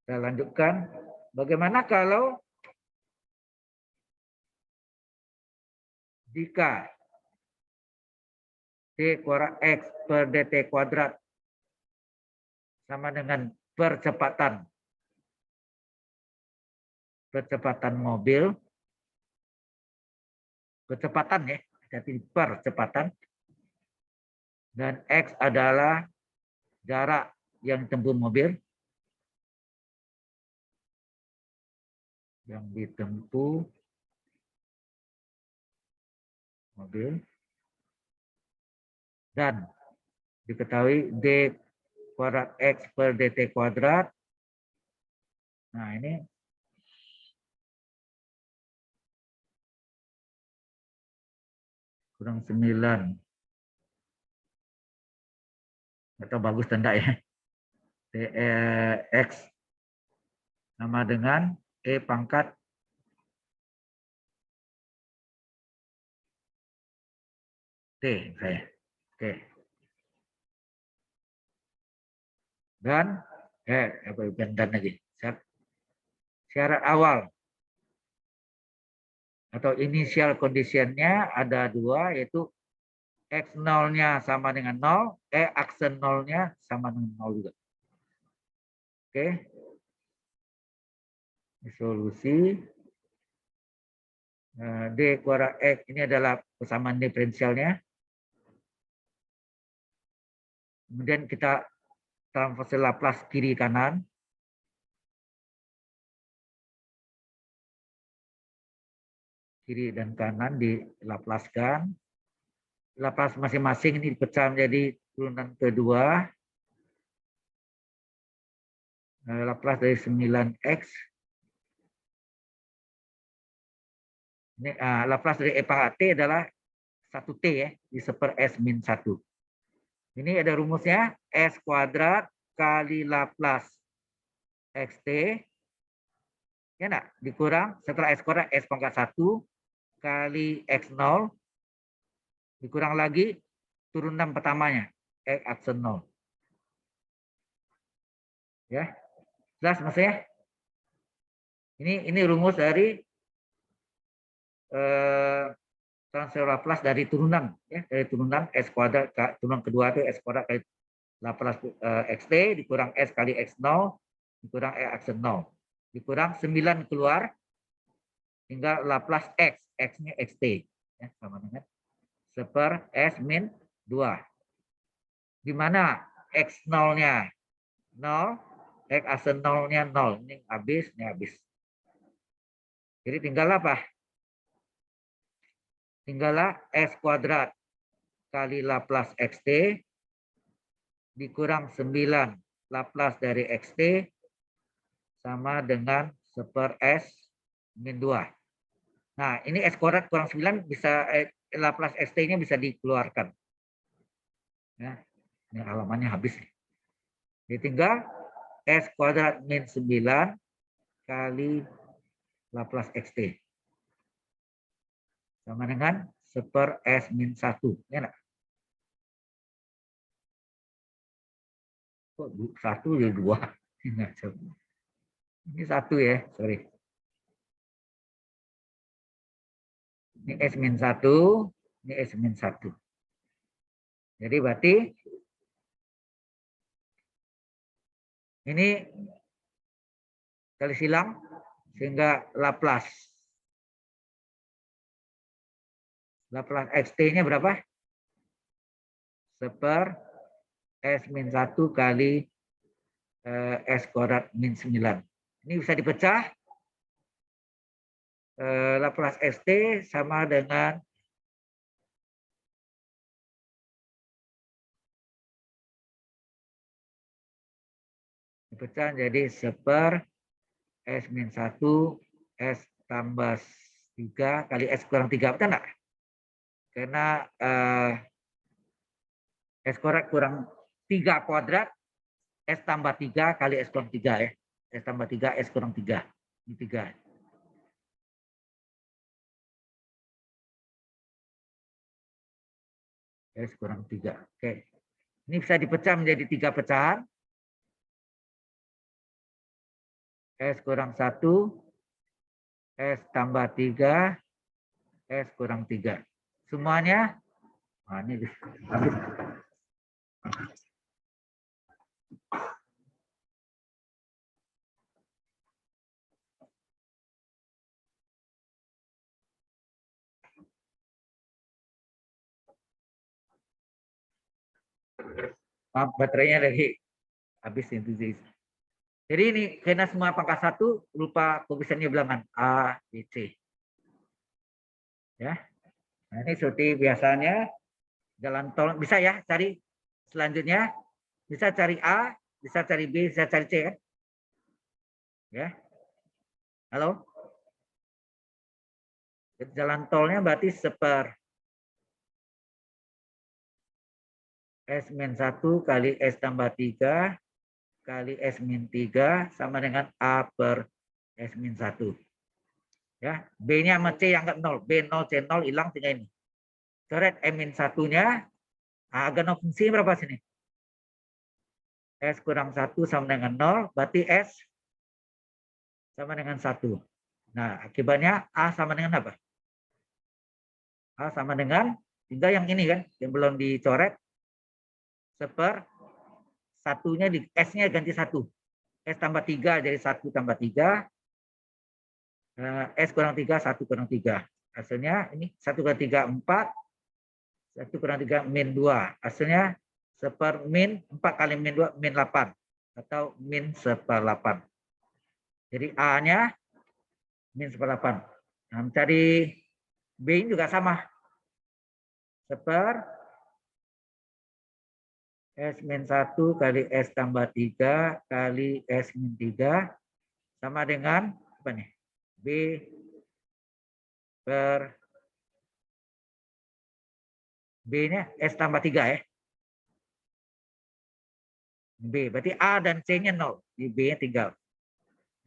Kita lanjutkan. Bagaimana kalau jika D kuadrat X per DT kuadrat sama dengan percepatan kecepatan mobil, kecepatan ya, jadi percepatan, dan X adalah jarak yang ditempuh mobil, dan diketahui D kuadrat X per DT kuadrat. Nah ini kurang 9. Atau bagus tanda ya. X sama dengan E pangkat T saya. Oke. Dan dan lagi. Syarat awal atau initial conditionnya ada 2, yaitu X0-nya sama dengan 0, aksen 0-nya sama dengan 0 juga. Oke. Solusi D kuadrat X ini adalah persamaan diferensialnya. Kemudian kita transformasi Laplace kiri kanan. Kiri dan kanan dilaplaskan. Laplace masing-masing ini dipecah menjadi turunan kedua. Laplace dari 9X. Ini Laplace dari E pangkat T adalah 1T ya, di seper S min 1. Ini ada rumusnya, S kuadrat kali Laplace XT. Ya enggak? Dikurang setelah S kuadrat S pangkat 1 kali X0. Dikurang lagi turunan pertamanya, X aksen 0. Ya. Jelas maksudnya? Ini rumus dari transfer Laplace dari turunan ya, dari turunan S kuadrat, turunan kedua itu S kuadrat kali Laplace XT dikurang S kali X0 dikurang E aksen 0. Dikurang 9 keluar tinggal Laplace X, X-nya XT ya, sama dengan seper S min 2. Di mana X0-nya 0, X aksen 0-nya 0. Ini habis, ini habis. Jadi tinggal apa? Tinggallah S kuadrat kali Laplace XT dikurang 9 Laplace dari XT sama dengan seper S min 2. Nah, ini S kuadrat kurang 9 bisa Laplace XT-nya bisa dikeluarkan. Ya, ini halamannya habis. Jadi tinggal S kuadrat min 9 kali Laplace XT. Sama dengan seper S min 1. Ya, enggak? Kok 1 jadi 2? Ini 1 ya, sorry. Ini S min 1, ini S min 1. Jadi berarti ini kali silang sehingga Laplace XT-nya berapa? Seper S min 1 kali S kuadrat min 9. Ini bisa dipecah. Laplace XT sama dengan dipecah jadi seper S min 1 S tambah 3 kali S kurang 3. Betul enggak? Karena S kuadrat kurang 3 kuadrat, S tambah 3 kali S kurang 3 ya. S tambah 3, S kurang 3. Ini 3. S kurang 3. Oke. Ini bisa dipecah menjadi 3 pecahan. S kurang 1, S tambah 3, S kurang 3. Semuanya, nah ini habis. Maaf, baterainya lagi habis ini. Jadi ini karena semua pangkat 1 lupa koefisiennya bilangan A, B, C. Ya. Nah, ini seperti biasanya jalan tol bisa ya cari selanjutnya bisa cari A, bisa cari B, bisa cari C ya. Ya. Halo. Jalan tolnya berarti seper S-1 kali S tambah 3 kali S-3 sama dengan A per S-1. Ya, B-nya sama C yang enggak 0. B 0, C 0 hilang tinggal ini. Coret M-1-nya. Agak fungsi berapa sini? S kurang 1 sama dengan 0. Berarti S sama dengan 1. Nah, akibatnya A sama dengan apa? A sama dengan, tinggal yang ini kan, yang belum dicoret. Seper satunya di S-nya ganti 1. S tambah 3 jadi 1 tambah 3. S kurang 3, 1 kurang 3. Hasilnya ini 1 kurang 3, 4. 1 kurang 3, min 2. Hasilnya seper min 4 kali min 2, min 8. Atau min seper 8. Jadi A-nya min seper 8. Nah, mencari B juga sama. Seper S-1 kali S tambah 3 kali S-3 sama dengan apa nih? B per B-nya S tambah 3 ya. B, berarti A dan C-nya 0. Di B-nya tinggal.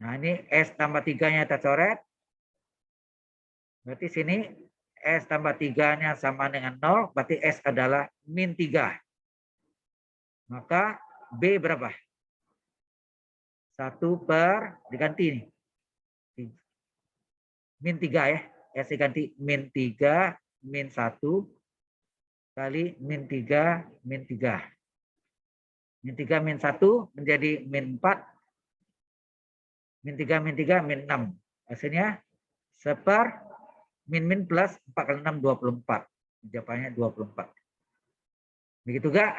Nah, ini S tambah 3-nya kita coret. Berarti sini S tambah 3-nya sama dengan 0. Berarti S adalah min 3. Maka B berapa? 1 per, diganti nih. Min 3 ya. S diganti min 3, min 1, kali min 3, min 3. Min 3, min 1 menjadi min 4. Min 3, min 3, min 6. Hasilnya seper min plus 4 kali 6, 24. Jawabannya 24. Begitu gak?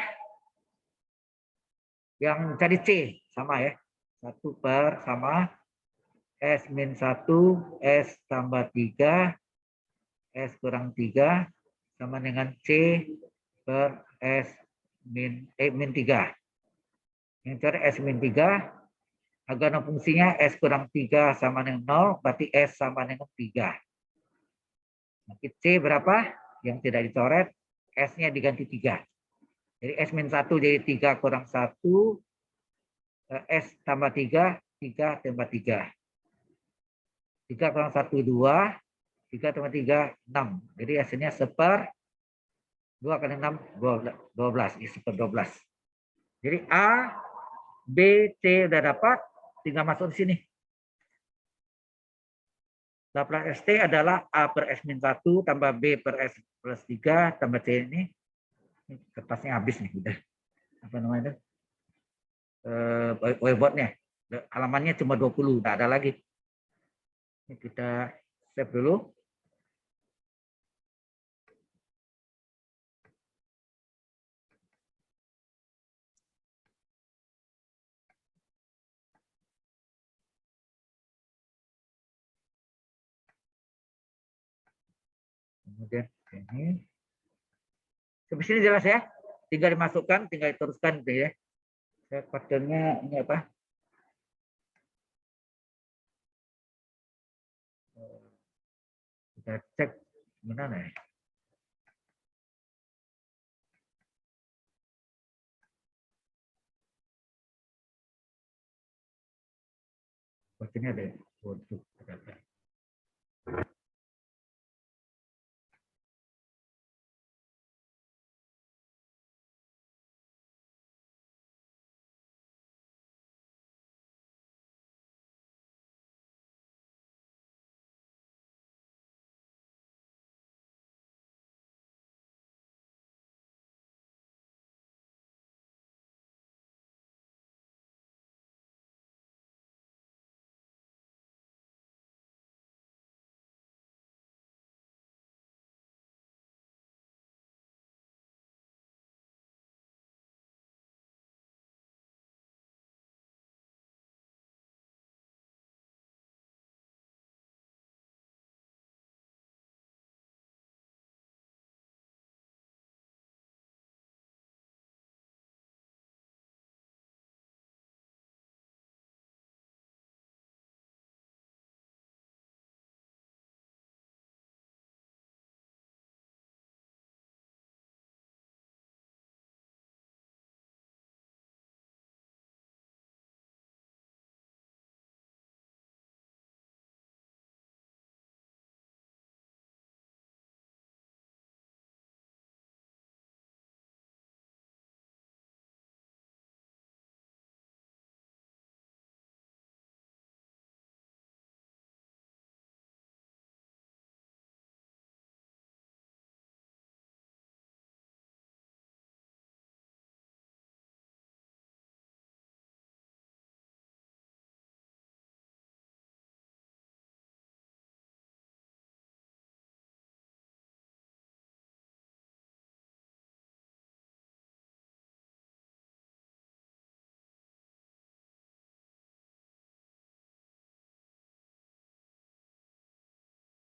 Yang cari C sama ya. 1 per sama S-1, S tambah 3, S kurang 3 sama dengan C per S min 3. Yang cari S-3 agar fungsinya S kurang 3 sama dengan 0, berarti S sama dengan 3. Nanti C berapa? Yang tidak dicoret, S-nya diganti 3. Jadi S-1 jadi 3 kurang 1, S tambah 3, 3 tambah 3. 3 kurang 1, 2, 3 tambah 3, 6. Jadi hasilnya seper 2 kali 6, 12. Ini seper 12. Jadi A, B, C udah dapat, tinggal masuk di sini. Laplace ST adalah A per S-1 tambah B per S plus 3 tambah C ini. Kertasnya habis nih, udah. Apa namanya itu? Whiteboardnya. Halamannya cuma 20, nggak ada lagi. Ini kita save dulu. Kemudian ini. Sampai sini jelas ya. Tinggal dimasukkan, tinggal diteruskan gitu ya. Saya patternnya ini apa? Kita cek gimana ya. Patternnya ada. Waduh.